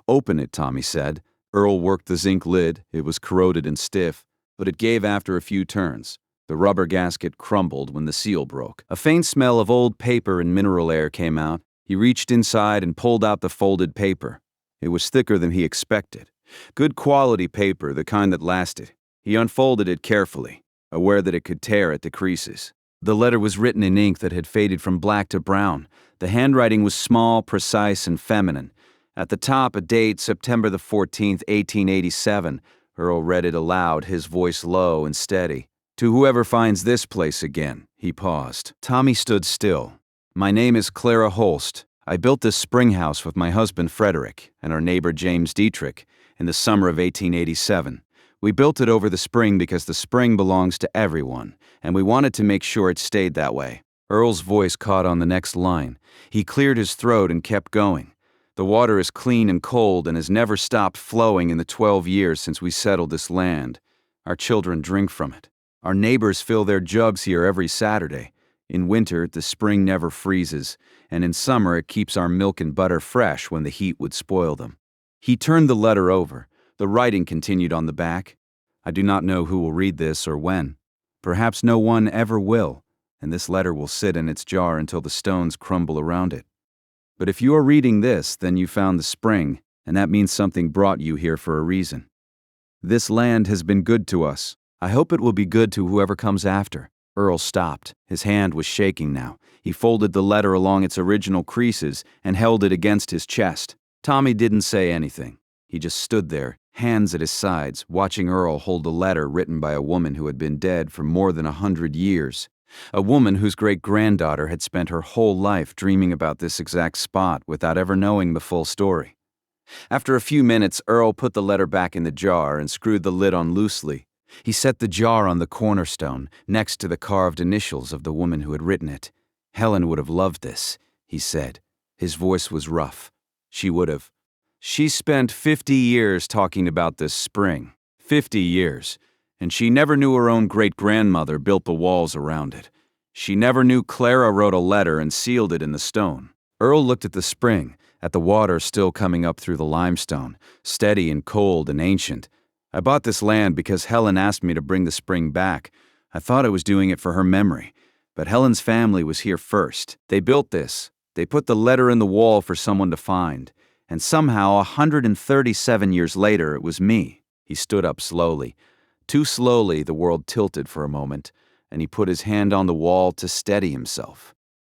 "Open it," Tommy said. Earl worked the zinc lid. It was corroded and stiff, but it gave after a few turns. The rubber gasket crumbled when the seal broke. A faint smell of old paper and mineral air came out. He reached inside and pulled out the folded paper. It was thicker than he expected. Good quality paper, the kind that lasted. He unfolded it carefully, aware that it could tear at the creases. The letter was written in ink that had faded from black to brown. The handwriting was small, precise, and feminine. At the top, a date, September the 14th, 1887. Earl read it aloud, his voice low and steady. To whoever finds this place again, he paused. Tommy stood still. My name is Clara Holst. I built this spring house with my husband Frederick and our neighbor James Dietrich in the summer of 1887. We built it over the spring because the spring belongs to everyone, and we wanted to make sure it stayed that way. Earl's voice caught on the next line. He cleared his throat and kept going. The water is clean and cold and has never stopped flowing in the 12 years since we settled this land. Our children drink from it. Our neighbors fill their jugs here every Saturday. In winter, the spring never freezes, and in summer it keeps our milk and butter fresh when the heat would spoil them. He turned the letter over. The writing continued on the back. I do not know who will read this or when. Perhaps no one ever will, and this letter will sit in its jar until the stones crumble around it. But if you are reading this, then you found the spring, and that means something brought you here for a reason. This land has been good to us. I hope it will be good to whoever comes after. Earl stopped. His hand was shaking now. He folded the letter along its original creases and held it against his chest. Tommy didn't say anything. He just stood there, hands at his sides, watching Earl hold a letter written by a woman who had been dead for more than 100 years. A woman whose great-granddaughter had spent her whole life dreaming about this exact spot without ever knowing the full story. After a few minutes, Earl put the letter back in the jar and screwed the lid on loosely. He set the jar on the cornerstone, next to the carved initials of the woman who had written it. Helen would have loved this, he said. His voice was rough. She would have. She spent 50 years talking about this spring. 50 years. And she never knew her own great-grandmother built the walls around it. She never knew Clara wrote a letter and sealed it in the stone. Earl looked at the spring, at the water still coming up through the limestone, steady and cold and ancient. I bought this land because Helen asked me to bring the spring back. I thought I was doing it for her memory. But Helen's family was here first. They built this. They put the letter in the wall for someone to find. And somehow, 137 years later, it was me. He stood up slowly. Too slowly, the world tilted for a moment, and he put his hand on the wall to steady himself.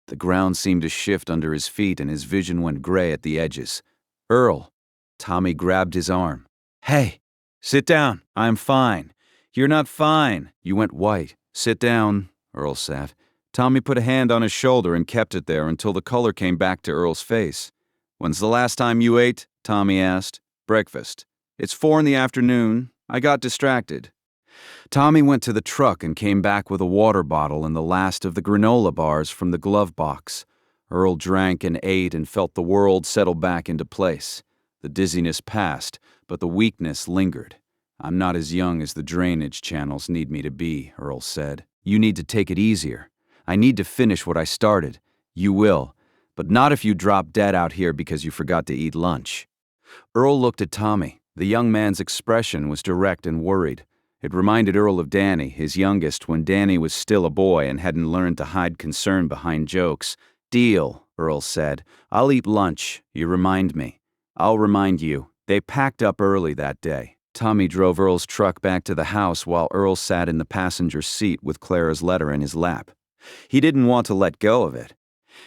The ground seemed to shift under his feet, and his vision went gray at the edges. Earl. Tommy grabbed his arm. Hey! Sit down. I'm fine. You're not fine. You went white. Sit down. Earl sat. Tommy put a hand on his shoulder and kept it there until the color came back to Earl's face. When's the last time you ate? Tommy asked. Breakfast. It's 4 in the afternoon. I got distracted. Tommy went to the truck and came back with a water bottle and the last of the granola bars from the glove box. Earl drank and ate and felt the world settle back into place. The dizziness passed, but the weakness lingered. I'm not as young as the drainage channels need me to be, Earl said. You need to take it easier. I need to finish what I started. You will, but not if you drop dead out here because you forgot to eat lunch. Earl looked at Tommy. The young man's expression was direct and worried. It reminded Earl of Danny, his youngest, when Danny was still a boy and hadn't learned to hide concern behind jokes. Deal, Earl said. I'll eat lunch. You remind me. I'll remind you. They packed up early that day. Tommy drove Earl's truck back to the house while Earl sat in the passenger seat with Clara's letter in his lap. He didn't want to let go of it.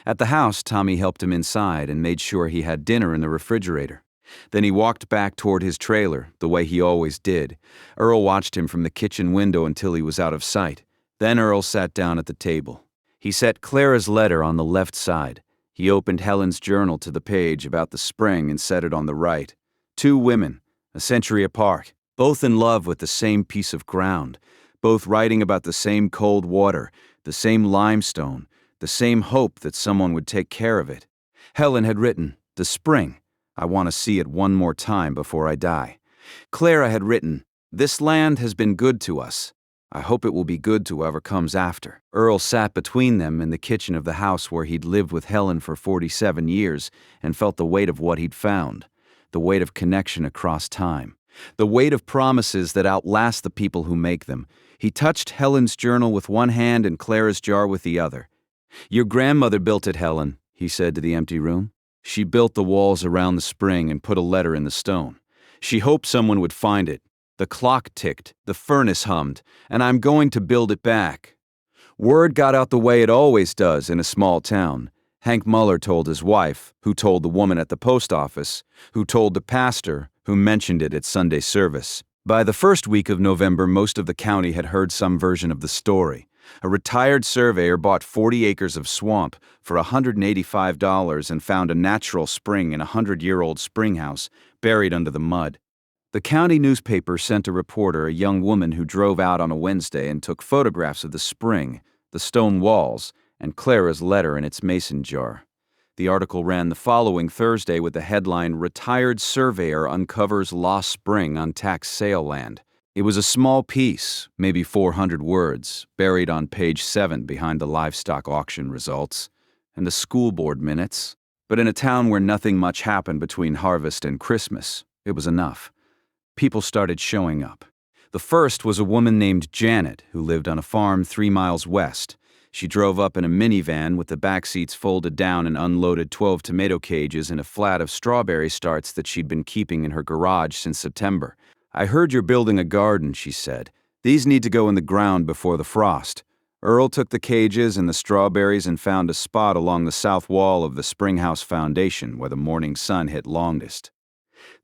At the house, Tommy helped him inside and made sure he had dinner in the refrigerator. Then he walked back toward his trailer, the way he always did. Earl watched him from the kitchen window until he was out of sight. Then Earl sat down at the table. He set Clara's letter on the left side. He opened Helen's journal to the page about the spring and set it on the right. 2 women, a century apart, both in love with the same piece of ground, both writing about the same cold water, the same limestone, the same hope that someone would take care of it. Helen had written, "The spring. I want to see it one more time before I die." Clara had written, "This land has been good to us. I hope it will be good to whoever comes after." Earl sat between them in the kitchen of the house where he'd lived with Helen for 47 years and felt the weight of what he'd found, the weight of connection across time, the weight of promises that outlast the people who make them. He touched Helen's journal with one hand and Clara's jar with the other. "Your grandmother built it, Helen," he said to the empty room. "She built the walls around the spring and put a letter in the stone. She hoped someone would find it. The clock ticked, the furnace hummed, and I'm going to build it back." Word got out the way it always does in a small town. Hank Muller told his wife, who told the woman at the post office, who told the pastor, who mentioned it at Sunday service. By the first week of November, most of the county had heard some version of the story. A retired surveyor bought 40 acres of swamp for $185 and found a natural spring in a 100-year-old spring house buried under the mud. The county newspaper sent a reporter, a young woman who drove out on a Wednesday and took photographs of the spring, the stone walls, and Clara's letter in its mason jar. The article ran the following Thursday with the headline, "Retired Surveyor Uncovers Lost Spring on Tax Sale Land." It was a small piece, maybe 400 words, buried on page 7 behind the livestock auction results and the school board minutes. But in a town where nothing much happened between harvest and Christmas, it was enough. People started showing up. The first was a woman named Janet, who lived on a farm 3 miles west. She drove up in a minivan with the back seats folded down and unloaded 12 tomato cages and a flat of strawberry starts that she'd been keeping in her garage since September. "I heard you're building a garden," she said. "These need to go in the ground before the frost." Earl took the cages and the strawberries and found a spot along the south wall of the springhouse foundation where the morning sun hit longest.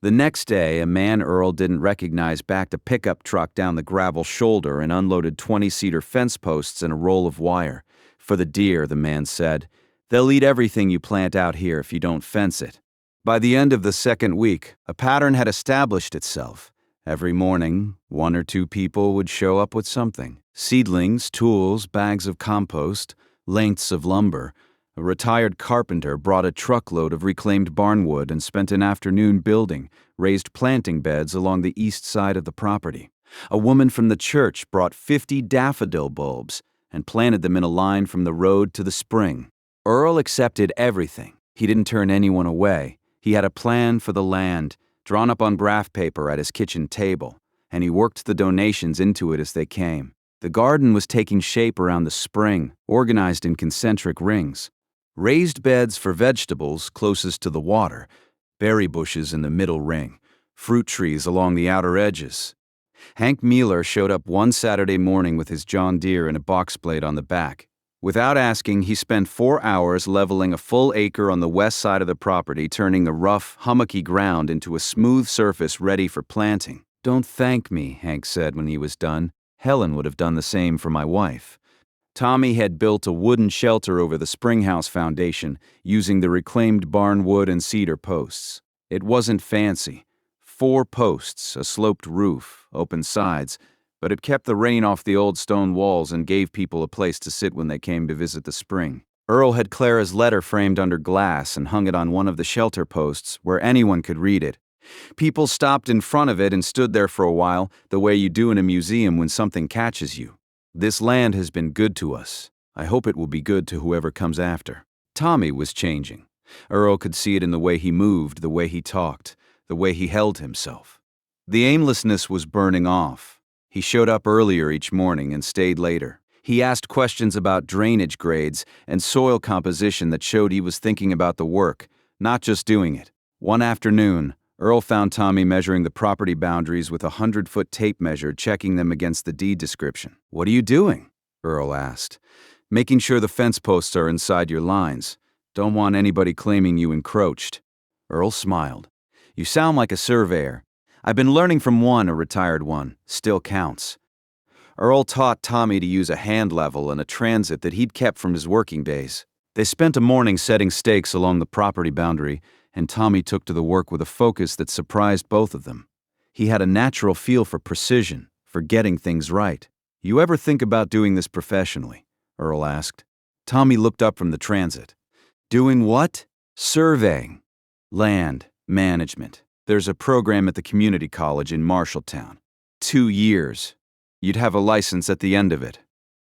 The next day, a man Earl didn't recognize backed a pickup truck down the gravel shoulder and unloaded 20-cedar fence posts and a roll of wire. "For the deer," the man said. "They'll eat everything you plant out here if you don't fence it." By the end of the second week, a pattern had established itself. Every morning, 1 or 2 people would show up with something: seedlings, tools, bags of compost, lengths of lumber. A retired carpenter brought a truckload of reclaimed barnwood and spent an afternoon building raised planting beds along the east side of the property. A woman from the church brought 50 daffodil bulbs and planted them in a line from the road to the spring. Earl accepted everything. He didn't turn anyone away. He had a plan for the land, drawn up on graph paper at his kitchen table, and he worked the donations into it as they came. The garden was taking shape around the spring, organized in concentric rings. Raised beds for vegetables closest to the water, berry bushes in the middle ring, fruit trees along the outer edges. Hank Mueller showed up one Saturday morning with his John Deere and a box blade on the back. Without asking, he spent 4 hours leveling a full acre on the west side of the property, turning the rough, hummocky ground into a smooth surface ready for planting. "Don't thank me," Hank said when he was done. "Helen would have done the same for my wife." Tommy had built a wooden shelter over the springhouse foundation using the reclaimed barn wood and cedar posts. It wasn't fancy. 4 posts, a sloped roof, open sides, but it kept the rain off the old stone walls and gave people a place to sit when they came to visit the spring. Earl had Clara's letter framed under glass and hung it on one of the shelter posts where anyone could read it. People stopped in front of it and stood there for a while, the way you do in a museum when something catches you. "This land has been good to us. I hope it will be good to whoever comes after." Tommy was changing. Earl could see it in the way he moved, the way he talked, the way he held himself. The aimlessness was burning off. He showed up earlier each morning and stayed later. He asked questions about drainage grades and soil composition that showed he was thinking about the work, not just doing it. One afternoon, Earl found Tommy measuring the property boundaries with a 100-foot tape measure, checking them against the deed description. "What are you doing?" Earl asked. "Making sure the fence posts are inside your lines. Don't want anybody claiming you encroached." Earl smiled. "You sound like a surveyor. I've been learning from one, a retired one. Still counts." Earl taught Tommy to use a hand level and a transit that he'd kept from his working days. They spent a morning setting stakes along the property boundary, and Tommy took to the work with a focus that surprised both of them. He had a natural feel for precision, for getting things right. "You ever think about doing this professionally?" Earl asked. Tommy looked up from the transit. "Doing what?" "Surveying. Land. Management. There's a program at the community college in Marshalltown. 2 years. You'd have a license at the end of it."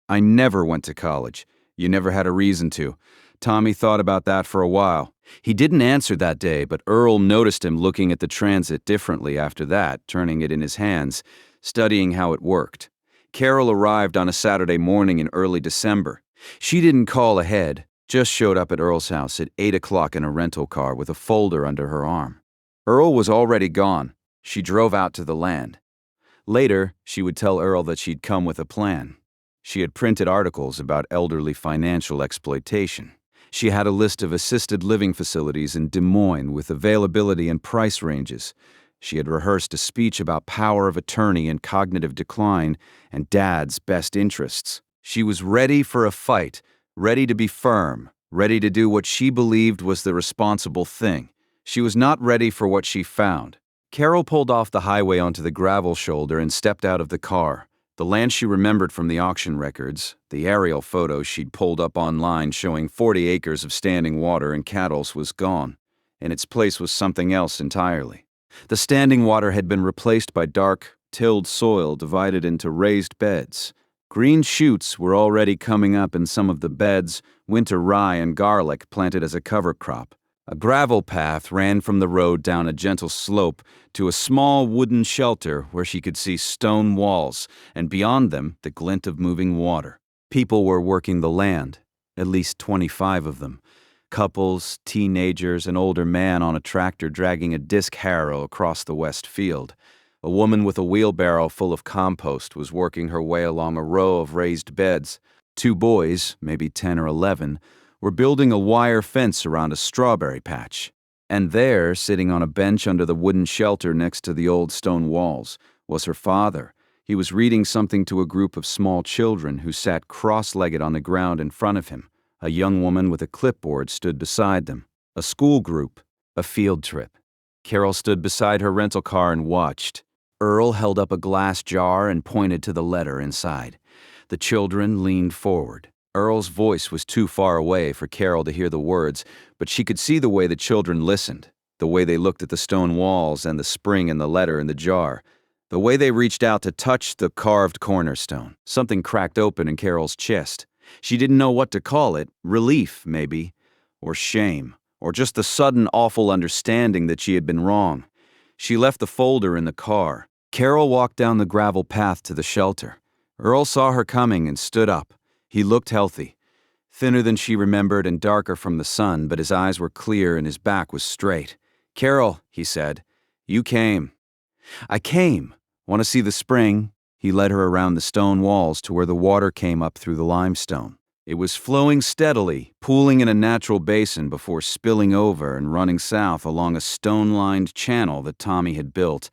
"I never went to college. You never had a reason to." Tommy thought about that for a while. He didn't answer that day, but Earl noticed him looking at the transit differently after that, turning it in his hands, studying how it worked. Carol arrived on a Saturday morning in early December. She didn't call ahead, just showed up at Earl's house at 8 o'clock in a rental car with a folder under her arm. Earl was already gone. She drove out to the land. Later, she would tell Earl that she'd come with a plan. She had printed articles about elderly financial exploitation. She had a list of assisted living facilities in Des Moines with availability and price ranges. She had rehearsed a speech about power of attorney and cognitive decline and Dad's best interests. She was ready for a fight, ready to be firm, ready to do what she believed was the responsible thing. She was not ready for what she found. Carol pulled off the highway onto the gravel shoulder and stepped out of the car. The land she remembered from the auction records, the aerial photos she'd pulled up online showing 40 acres of standing water and cattle, was gone. In its place was something else entirely. The standing water had been replaced by dark, tilled soil divided into raised beds. Green shoots were already coming up in some of the beds, winter rye and garlic planted as a cover crop. A gravel path ran from the road down a gentle slope to a small wooden shelter where she could see stone walls, and beyond them the glint of moving water. People were working the land, at least 25 of them. Couples, teenagers, an older man on a tractor dragging a disc harrow across the west field. A woman with a wheelbarrow full of compost was working her way along a row of raised beds. 2 boys, maybe 10 or 11, were building a wire fence around a strawberry patch. And there, sitting on a bench under the wooden shelter next to the old stone walls, was her father. He was reading something to a group of small children who sat cross-legged on the ground in front of him. A young woman with a clipboard stood beside them. A school group, a field trip. Carol stood beside her rental car and watched. Earl held up a glass jar and pointed to the letter inside. The children leaned forward. Earl's voice was too far away for Carol to hear the words, but she could see the way the children listened, the way they looked at the stone walls and the spring and the letter in the jar, the way they reached out to touch the carved cornerstone. Something cracked open in Carol's chest. She didn't know what to call it, relief, maybe, or shame, or just the sudden awful understanding that she had been wrong. She left the folder in the car. Carol walked down the gravel path to the shelter. Earl saw her coming and stood up. He looked healthy, thinner than she remembered and darker from the sun, but his eyes were clear and his back was straight. "Carol," he said, "you came." "I came. Want to see the spring?" He led her around the stone walls to where the water came up through the limestone. It was flowing steadily, pooling in a natural basin before spilling over and running south along a stone-lined channel that Tommy had built.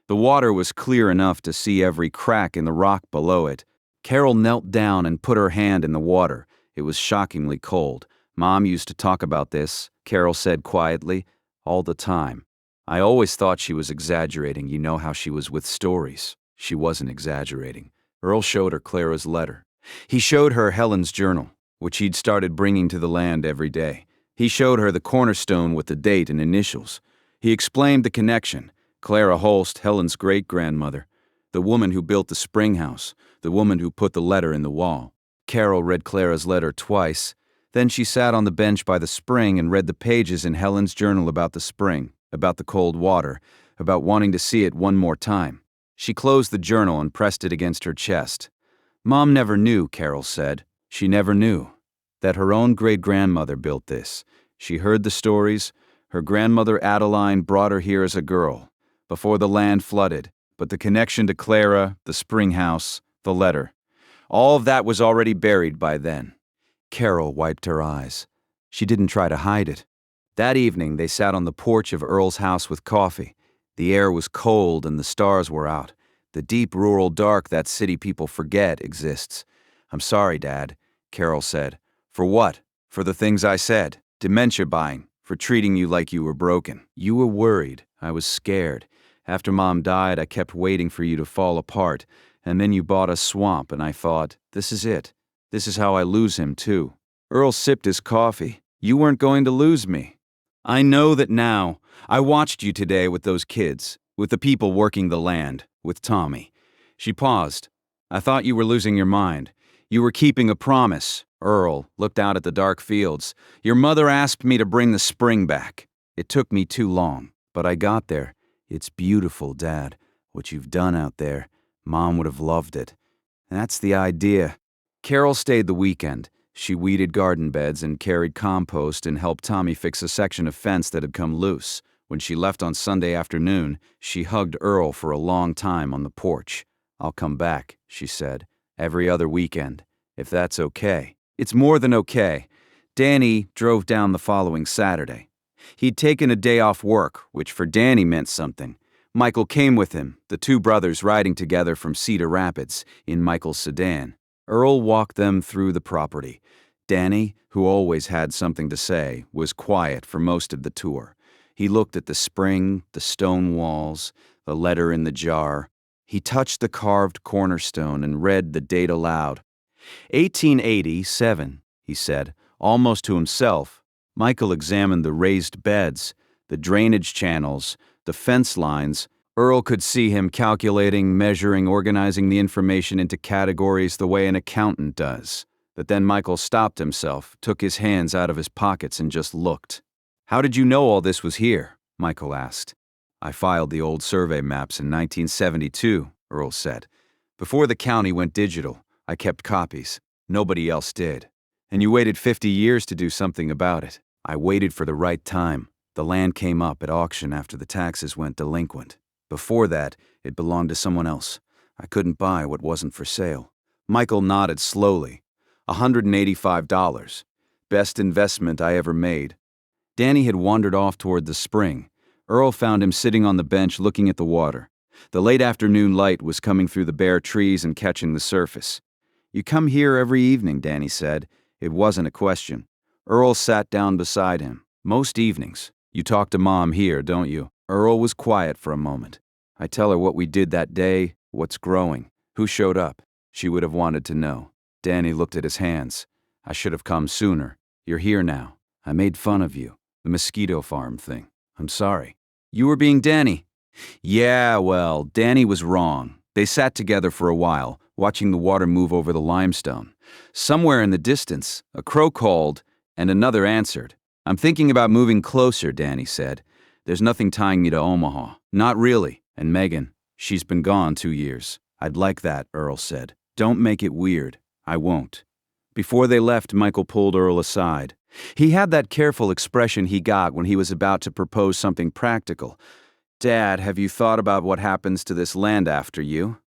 The water was clear enough to see every crack in the rock below it. Carol knelt down and put her hand in the water. It was shockingly cold. "Mom used to talk about this," Carol said quietly, "all the time. I always thought she was exaggerating. You know how she was with stories." She wasn't exaggerating. Earl showed her Clara's letter. He showed her Helen's journal, which he'd started bringing to the land every day. He showed her the cornerstone with the date and initials. He explained the connection. Clara Holst, Helen's great-grandmother, the woman who built the spring house, the woman who put the letter in the wall. Carol read Clara's letter twice. Then she sat on the bench by the spring and read the pages in Helen's journal about the spring, about the cold water, about wanting to see it one more time. She closed the journal and pressed it against her chest. Mom never knew, Carol said. She never knew that her own great-grandmother built this. She heard the stories. Her grandmother Adeline brought her here as a girl, before the land flooded. But the connection to Clara, the spring house, the letter, all of that was already buried by then. Carol wiped her eyes. She didn't try to hide it. That evening, they sat on the porch of Earl's house with coffee. The air was cold and the stars were out. The deep rural dark that city people forget exists. "I'm sorry, Dad," Carol said. "For what? For the things I said. Dementia buying. For treating you like you were broken. You were worried. I was scared. After Mom died, I kept waiting for you to fall apart. And then you bought a swamp, and I thought, this is it. This is how I lose him, too." Earl sipped his coffee. "You weren't going to lose me. I know that now. I watched you today with those kids, with the people working the land, with Tommy." She paused. "I thought you were losing your mind. You were keeping a promise." Earl looked out at the dark fields. "Your mother asked me to bring the spring back. It took me too long, but I got there. It's beautiful, Dad, what you've done out there. Mom would have loved it. That's the idea." Carol stayed the weekend. She weeded garden beds and carried compost and helped Tommy fix a section of fence that had come loose. When she left on Sunday afternoon, she hugged Earl for a long time on the porch. "I'll come back," she said, Every other weekend, if that's okay. It's more than okay. Danny drove down the following Saturday. He'd taken a day off work, which for Danny meant something. Michael came with him, the two brothers riding together from Cedar Rapids in Michael's sedan. Earl walked them through the property. Danny, who always had something to say, was quiet for most of the tour. He looked at the spring, the stone walls, the letter in the jar. He touched the carved cornerstone and read the date aloud. 1887, he said, almost to himself. Michael examined the raised beds, the drainage channels, the fence lines. Earl could see him calculating, measuring, organizing the information into categories the way an accountant does. But then Michael stopped himself, took his hands out of his pockets and just looked. "How did you know all this was here?" Michael asked. "I filed the old survey maps in 1972, Earl said. "Before the county went digital, I kept copies. Nobody else did. And you waited 50 years to do something about it." "I waited for the right time. The land came up at auction after the taxes went delinquent. Before that, it belonged to someone else. I couldn't buy what wasn't for sale." Michael nodded slowly. $185. Best investment I ever made. Danny had wandered off toward the spring. Earl found him sitting on the bench looking at the water. The late afternoon light was coming through the bare trees and catching the surface. "You come here every evening," Danny said. It wasn't a question. Earl sat down beside him. "Most evenings. You talk to Mom here, don't you?" Earl was quiet for a moment. "I tell her what we did that day, what's growing, who showed up. She would have wanted to know." Danny looked at his hands. "I should have come sooner. You're here now. I made fun of you. The mosquito farm thing. I'm sorry." "You were being Danny." "Yeah, well, Danny was wrong." They sat together for a while, watching the water move over the limestone. Somewhere in the distance, a crow called, and another answered. "I'm thinking about moving closer," Danny said. "There's nothing tying me to Omaha." "Not really. And Megan, she's been gone 2 years." "I'd like that," Earl said. "Don't make it weird." "I won't." Before they left, Michael pulled Earl aside. He had that careful expression he got when he was about to propose something practical. "Dad, have you thought about what happens to this land after you?"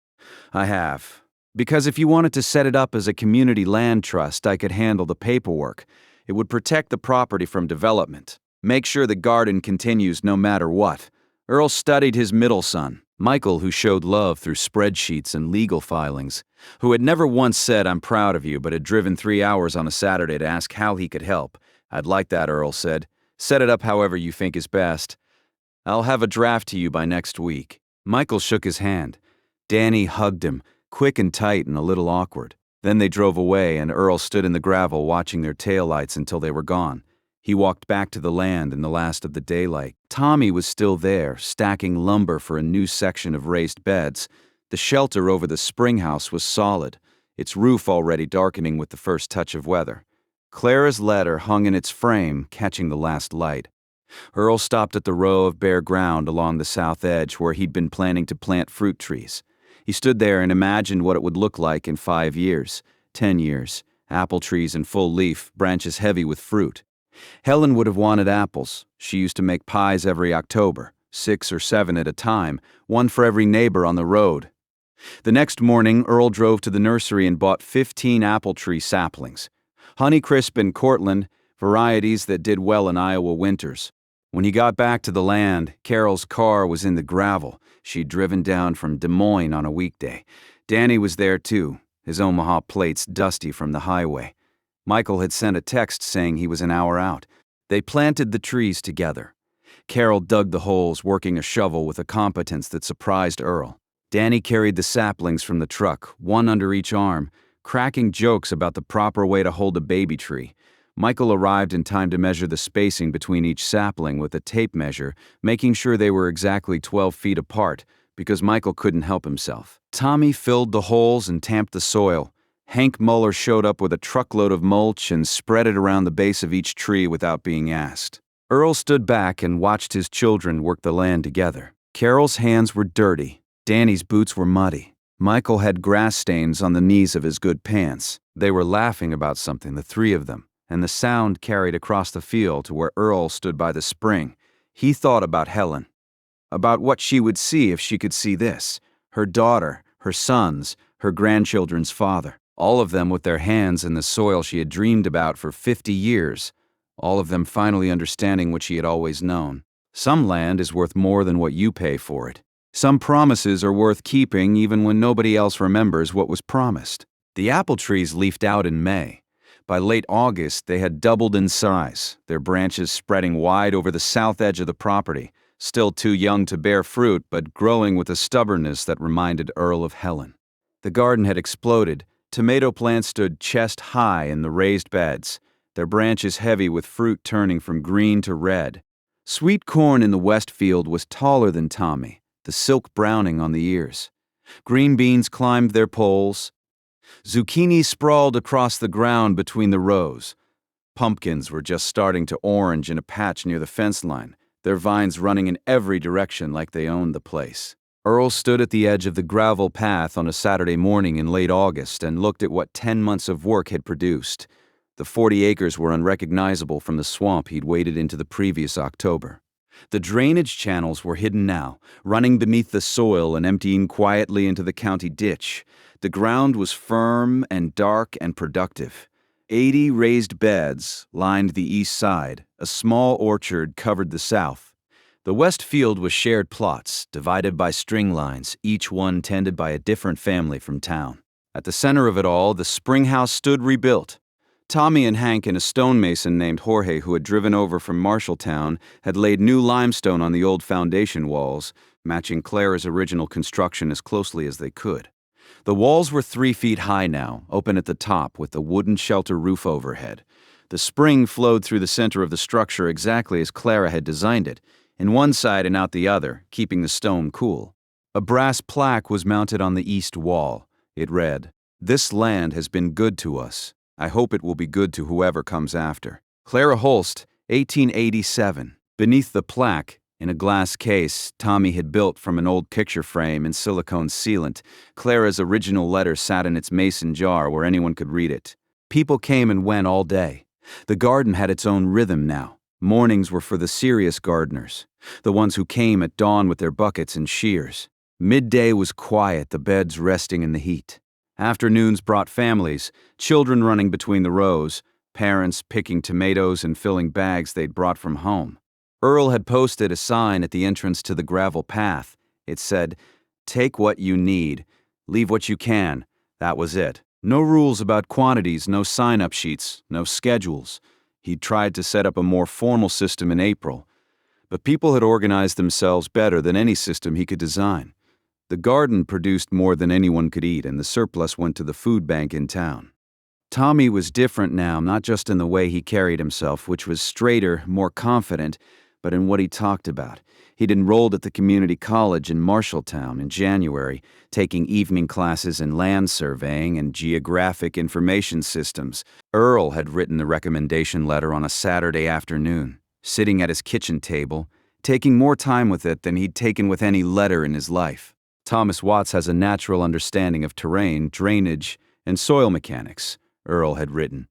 "I have. Because if you wanted to set it up as a community land trust, I could handle the paperwork. It would protect the property from development. Make sure the garden continues no matter what." Earl studied his middle son, Michael, who showed love through spreadsheets and legal filings, who had never once said, "I'm proud of you," but had driven 3 hours on a Saturday to ask how he could help. "I'd like that," Earl said. "Set it up however you think is best. I'll have a draft to you by next week." Michael shook his hand. Danny hugged him, quick and tight and a little awkward. Then they drove away, and Earl stood in the gravel watching their taillights until they were gone. He walked back to the land in the last of the daylight. Tommy was still there, stacking lumber for a new section of raised beds. The shelter over the spring house was solid, its roof already darkening with the first touch of weather. Clara's letter hung in its frame, catching the last light. Earl stopped at the row of bare ground along the south edge where he'd been planning to plant fruit trees. He stood there and imagined what it would look like in 5 years, 10 years, apple trees in full leaf, branches heavy with fruit. Helen would have wanted apples. She used to make pies every October, 6 or 7 at a time, one for every neighbor on the road. The next morning, Earl drove to the nursery and bought 15 apple tree saplings. Honeycrisp and Cortland, varieties that did well in Iowa winters. When he got back to the land, Carol's car was in the gravel. She'd driven down from Des Moines on a weekday. Danny was there too, his Omaha plates dusty from the highway. Michael had sent a text saying he was an hour out. They planted the trees together. Carol dug the holes, working a shovel with a competence that surprised Earl. Danny carried the saplings from the truck, one under each arm, cracking jokes about the proper way to hold a baby tree. Michael arrived in time to measure the spacing between each sapling with a tape measure, making sure they were exactly 12 feet apart, because Michael couldn't help himself. Tommy filled the holes and tamped the soil. Hank Muller showed up with a truckload of mulch and spread it around the base of each tree without being asked. Earl stood back and watched his children work the land together. Carol's hands were dirty. Danny's boots were muddy. Michael had grass stains on the knees of his good pants. They were laughing about something, the three of them, and the sound carried across the field to where Earl stood by the spring. He thought about Helen, about what she would see if she could see this, her daughter, her sons, her grandchildren's father, all of them with their hands in the soil she had dreamed about for 50 years, all of them finally understanding what she had always known. Some land is worth more than what you pay for it. Some promises are worth keeping even when nobody else remembers what was promised. The apple trees leafed out in May. By late August, they had doubled in size, their branches spreading wide over the south edge of the property, still too young to bear fruit, but growing with a stubbornness that reminded Earl of Helen. The garden had exploded. Tomato plants stood chest high in the raised beds, their branches heavy with fruit turning from green to red. Sweet corn in the west field was taller than Tommy, the silk browning on the ears. Green beans climbed their poles. Zucchini sprawled across the ground between the rows. Pumpkins were just starting to orange in a patch near the fence line, their vines running in every direction like they owned the place. Earl stood at the edge of the gravel path on a Saturday morning in late August and looked at what 10 months of work had produced. The 40 acres were unrecognizable from the swamp he'd waded into the previous October. The drainage channels were hidden now, running beneath the soil and emptying quietly into the county ditch. The ground was firm and dark and productive. 80 raised beds lined the east side. A small orchard covered the south. The west field was shared plots, divided by string lines, each one tended by a different family from town. At the center of it all, the spring house stood rebuilt. Tommy and Hank and a stonemason named Jorge, who had driven over from Marshalltown, had laid new limestone on the old foundation walls, matching Clara's original construction as closely as they could. The walls were 3 feet high now, open at the top with the wooden shelter roof overhead. The spring flowed through the center of the structure exactly as Clara had designed it, in one side and out the other, keeping the stone cool. A brass plaque was mounted on the east wall. It read, "This land has been good to us. I hope it will be good to whoever comes after. Clara Holst, 1887. Beneath the plaque, in a glass case Tommy had built from an old picture frame and silicone sealant, Clara's original letter sat in its mason jar where anyone could read it. People came and went all day. The garden had its own rhythm now. Mornings were for the serious gardeners, the ones who came at dawn with their buckets and shears. Midday was quiet, the beds resting in the heat. Afternoons brought families, children running between the rows, parents picking tomatoes and filling bags they'd brought from home. Earl had posted a sign at the entrance to the gravel path. It said, "Take what you need, leave what you can." That was it. No rules about quantities, no sign-up sheets, no schedules. He'd tried to set up a more formal system in April, but people had organized themselves better than any system he could design. The garden produced more than anyone could eat, and the surplus went to the food bank in town. Tommy was different now, not just in the way he carried himself, which was straighter, more confident, but in what he talked about. He'd enrolled at the community college in Marshalltown in January, taking evening classes in land surveying and geographic information systems. Earl had written the recommendation letter on a Saturday afternoon, sitting at his kitchen table, taking more time with it than he'd taken with any letter in his life. Thomas Watts has a natural understanding of terrain, drainage, and soil mechanics, Earl had written.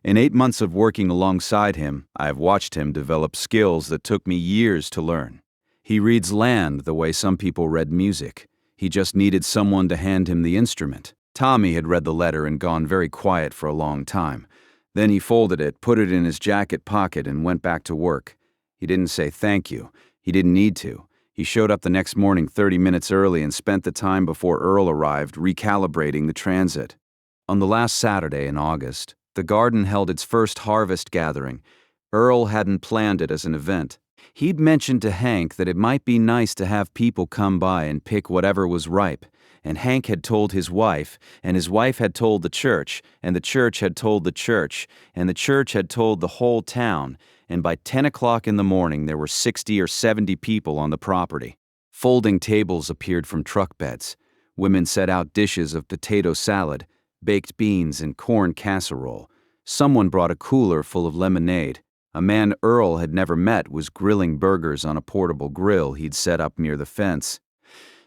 In 8 months of working alongside him, I have watched him develop skills that took me years to learn. He reads land the way some people read music. He just needed someone to hand him the instrument. Tommy had read the letter and gone very quiet for a long time. Then he folded it, put it in his jacket pocket, and went back to work. He didn't say thank you. He didn't need to. He showed up the next morning 30 minutes early and spent the time before Earl arrived recalibrating the transit. On the last Saturday in August, the garden held its first harvest gathering. Earl hadn't planned it as an event. He'd mentioned to Hank that it might be nice to have people come by and pick whatever was ripe, and Hank had told his wife, and his wife had told the church, and the church had told the church, and the church had told the whole town, and by 10 o'clock in the morning there were 60 or 70 people on the property. Folding tables appeared from truck beds. Women set out dishes of potato salad, baked beans, and corn casserole. Someone brought a cooler full of lemonade. A man Earl had never met was grilling burgers on a portable grill he'd set up near the fence.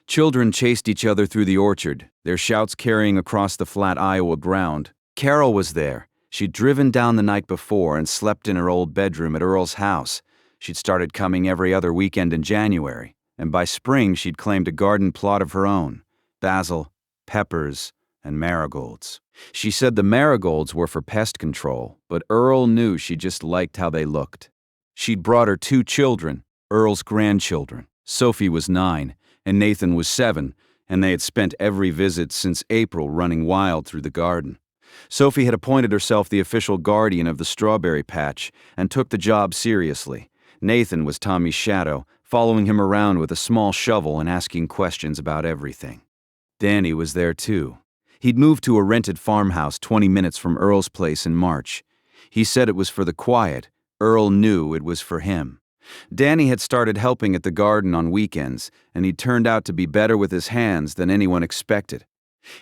Children chased each other through the orchard, their shouts carrying across the flat Iowa ground. Carol was there. She'd driven down the night before and slept in her old bedroom at Earl's house. She'd started coming every other weekend in January, and by spring she'd claimed a garden plot of her own. Basil, peppers, and marigolds. She said the marigolds were for pest control, but Earl knew she just liked how they looked. She'd brought her 2 children, Earl's grandchildren. Sophie was 9, and Nathan was 7, and they had spent every visit since April running wild through the garden. Sophie had appointed herself the official guardian of the strawberry patch and took the job seriously. Nathan was Tommy's shadow, following him around with a small shovel and asking questions about everything. Danny was there too. He'd moved to a rented farmhouse 20 minutes from Earl's place in March. He said it was for the quiet. Earl knew it was for him. Danny had started helping at the garden on weekends, and he turned out to be better with his hands than anyone expected.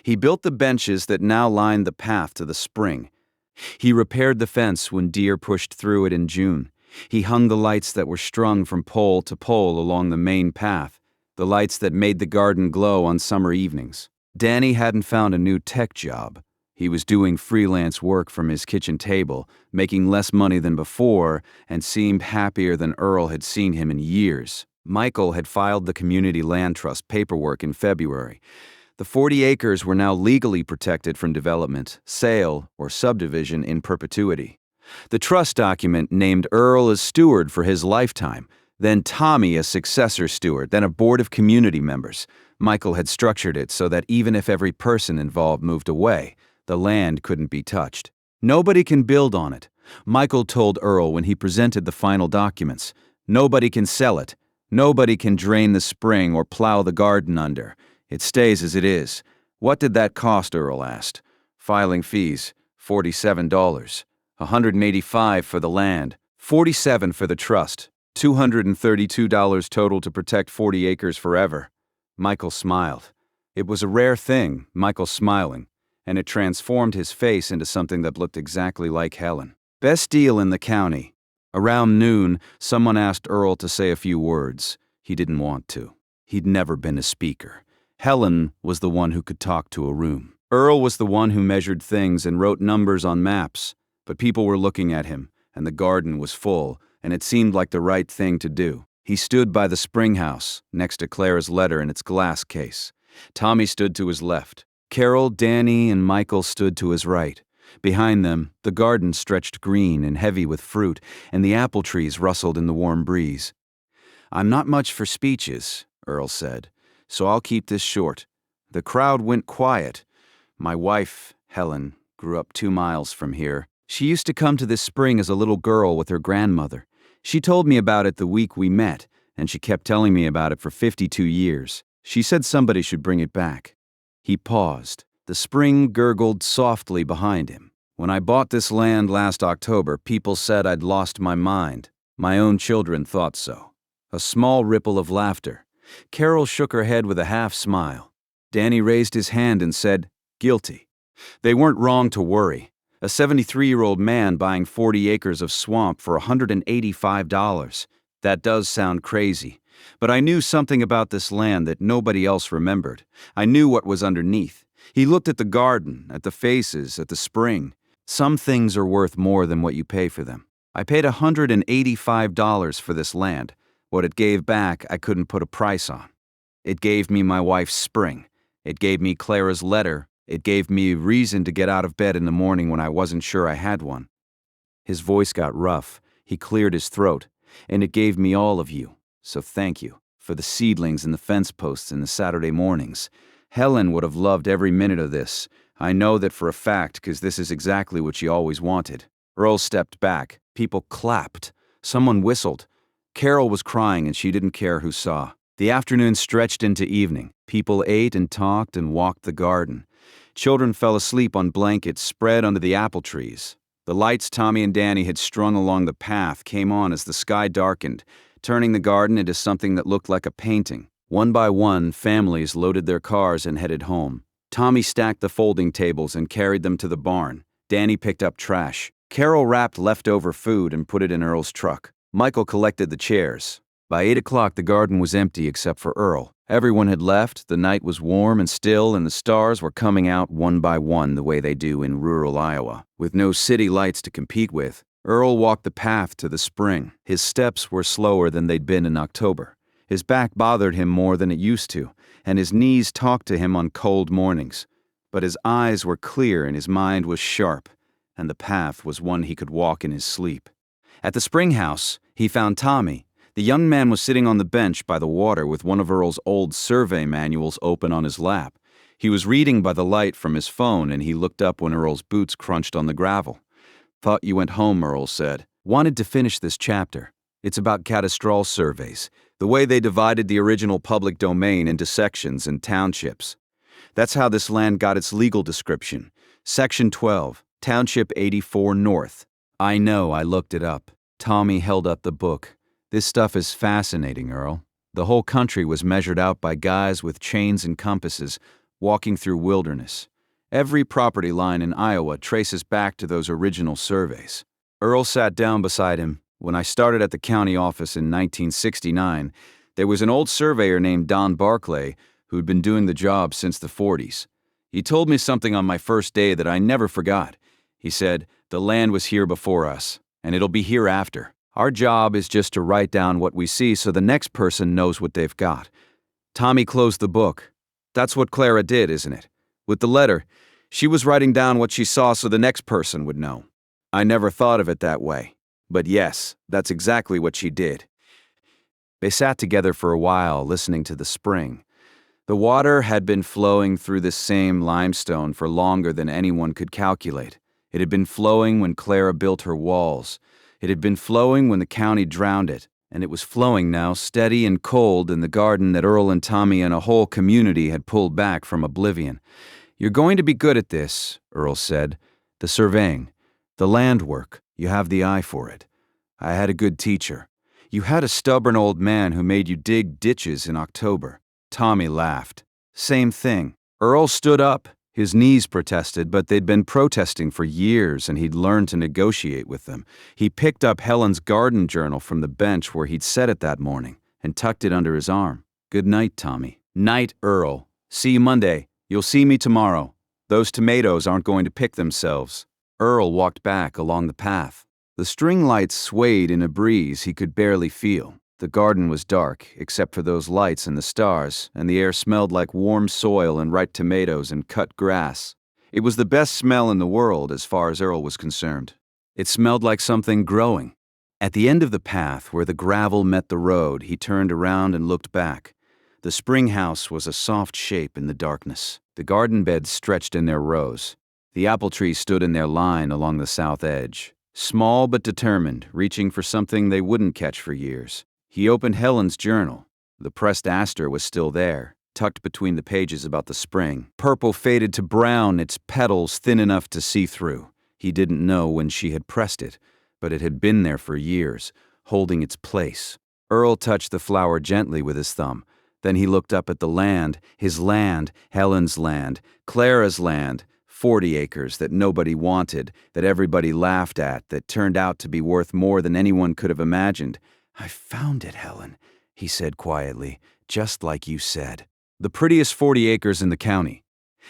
He built the benches that now lined the path to the spring. He repaired the fence when deer pushed through it in June. He hung the lights that were strung from pole to pole along the main path, the lights that made the garden glow on summer evenings. Danny hadn't found a new tech job. He was doing freelance work from his kitchen table, making less money than before, and seemed happier than Earl had seen him in years. Michael had filed the community land trust paperwork in February. The 40 acres were now legally protected from development, sale, or subdivision in perpetuity. The trust document named Earl as steward for his lifetime, then Tommy as successor steward, then a board of community members. Michael had structured it so that even if every person involved moved away, the land couldn't be touched. Nobody can build on it. Michael told Earl when he presented the final documents. Nobody can sell it. Nobody can drain the spring or plow the garden under. It stays as it is. What did that cost? Earl asked. Filing fees, $47. $185 for the land, $47 for the trust, $232 total to protect 40 acres forever. Michael smiled. It was a rare thing, Michael smiling, and it transformed his face into something that looked exactly like Helen. Best deal in the county. Around noon, someone asked Earl to say a few words. He didn't want to. He'd never been a speaker. Helen was the one who could talk to a room. Earl was the one who measured things and wrote numbers on maps. But people were looking at him, and the garden was full, and it seemed like the right thing to do. He stood by the spring house, next to Clara's letter in its glass case. Tommy stood to his left. Carol, Danny, and Michael stood to his right. Behind them, the garden stretched green and heavy with fruit, and the apple trees rustled in the warm breeze. "I'm not much for speeches," Earl said, "so I'll keep this short." The crowd went quiet. My wife, Helen, grew up 2 miles from here. She used to come to this spring as a little girl with her grandmother. She told me about it the week we met, and she kept telling me about it for 52 years. She said somebody should bring it back. He paused. The spring gurgled softly behind him. When I bought this land last October, people said I'd lost my mind. My own children thought so. A small ripple of laughter. Carol shook her head with a half smile. Danny raised his hand and said, "Guilty." They weren't wrong to worry. A 73-year-old man buying 40 acres of swamp for $185. That does sound crazy. But I knew something about this land that nobody else remembered. I knew what was underneath. He looked at the garden, at the faces, at the spring. Some things are worth more than what you pay for them. I paid $185 for this land. What it gave back, I couldn't put a price on. It gave me my wife's spring. It gave me Clara's letter. It gave me a reason to get out of bed in the morning when I wasn't sure I had one. His voice got rough. He cleared his throat. And it gave me all of you. So thank you for the seedlings and the fence posts and the Saturday mornings. Helen would have loved every minute of this. I know that for a fact because this is exactly what she always wanted. Earl stepped back. People clapped. Someone whistled. Carol was crying and she didn't care who saw. The afternoon stretched into evening. People ate and talked and walked the garden. Children fell asleep on blankets spread under the apple trees. The lights Tommy and Danny had strung along the path came on as the sky darkened, turning the garden into something that looked like a painting. One by one, families loaded their cars and headed home. Tommy stacked the folding tables and carried them to the barn. Danny picked up trash. Carol wrapped leftover food and put it in Earl's truck. Michael collected the chairs. By 8 o'clock, the garden was empty except for Earl. Everyone had left, the night was warm and still, and the stars were coming out one by one the way they do in rural Iowa. With no city lights to compete with, Earl walked the path to the spring. His steps were slower than they'd been in October. His back bothered him more than it used to, and his knees talked to him on cold mornings. but his eyes were clear and his mind was sharp, and the path was one he could walk in his sleep. At the spring house, he found Tommy. The young man was sitting on the bench by the water with one of Earl's old survey manuals open on his lap. He was reading by the light from his phone, and he looked up when Earl's boots crunched on the gravel. "Thought you went home," Earl said. "Wanted to finish this chapter. It's about cadastral surveys, the way they divided the original public domain into sections and townships. That's how this land got its legal description. Section 12, Township 84 North. I know, I looked it up." Tommy held up the book. "This stuff is fascinating, Earl. The whole country was measured out by guys with chains and compasses, walking through wilderness. Every property line in Iowa traces back to those original surveys." Earl sat down beside him. "When I started at the county office in 1969, there was an old surveyor named Don Barclay who'd been doing the job since the 40s. He told me something on my first day that I never forgot. He said, 'The land was here before us, and it'll be here after. Our job is just to write down what we see so the next person knows what they've got.'" Tommy closed the book. "That's what Clara did, isn't it? With the letter, she was writing down what she saw so the next person would know. I never thought of it that way. But yes, that's exactly what she did." They sat together for a while, listening to the spring. The water had been flowing through this same limestone for longer than anyone could calculate. It had been flowing when Clara built her walls. It had been flowing when the county drowned it, and it was flowing now, steady and cold, in the garden that Earl and Tommy and a whole community had pulled back from oblivion. "You're going to be good at this," Earl said. "The surveying, the land work, you have the eye for it. I had a good teacher. You had a stubborn old man who made you dig ditches in October." Tommy laughed. "Same thing." Earl stood up. His knees protested, but they'd been protesting for years, and he'd learned to negotiate with them. He picked up Helen's garden journal from the bench where he'd set it that morning and tucked it under his arm. "Good night, Tommy." "Night, Earl. See you Monday. You'll see me tomorrow. Those tomatoes aren't going to pick themselves." Earl walked back along the path. The string lights swayed in a breeze he could barely feel. The garden was dark, except for those lights and the stars, and the air smelled like warm soil and ripe tomatoes and cut grass. It was the best smell in the world as far as Earl was concerned. It smelled like something growing. At the end of the path, where the gravel met the road, he turned around and looked back. The spring house was a soft shape in the darkness. The garden beds stretched in their rows. The apple trees stood in their line along the south edge, small but determined, reaching for something they wouldn't catch for years. He opened Helen's journal. The pressed aster was still there, tucked between the pages about the spring. Purple faded to brown, its petals thin enough to see through. He didn't know when she had pressed it, but it had been there for years, holding its place. Earl touched the flower gently with his thumb. Then he looked up at the land, his land, Helen's land, Clara's land, 40 acres that nobody wanted, that everybody laughed at, that turned out to be worth more than anyone could have imagined. "I found it, Helen," he said quietly, "just like you said." The prettiest 40 acres in the county.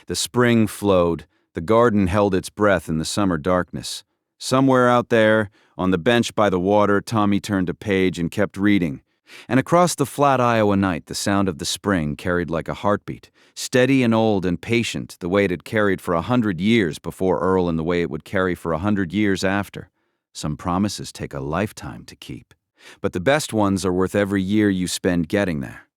The spring flowed. The garden held its breath in the summer darkness. Somewhere out there, on the bench by the water, Tommy turned a page and kept reading. And across the flat Iowa night, the sound of the spring carried like a heartbeat, steady and old and patient, the way it had carried for 100 years before Earl and the way it would carry for 100 years after. Some promises take a lifetime to keep. But the best ones are worth every year you spend getting there.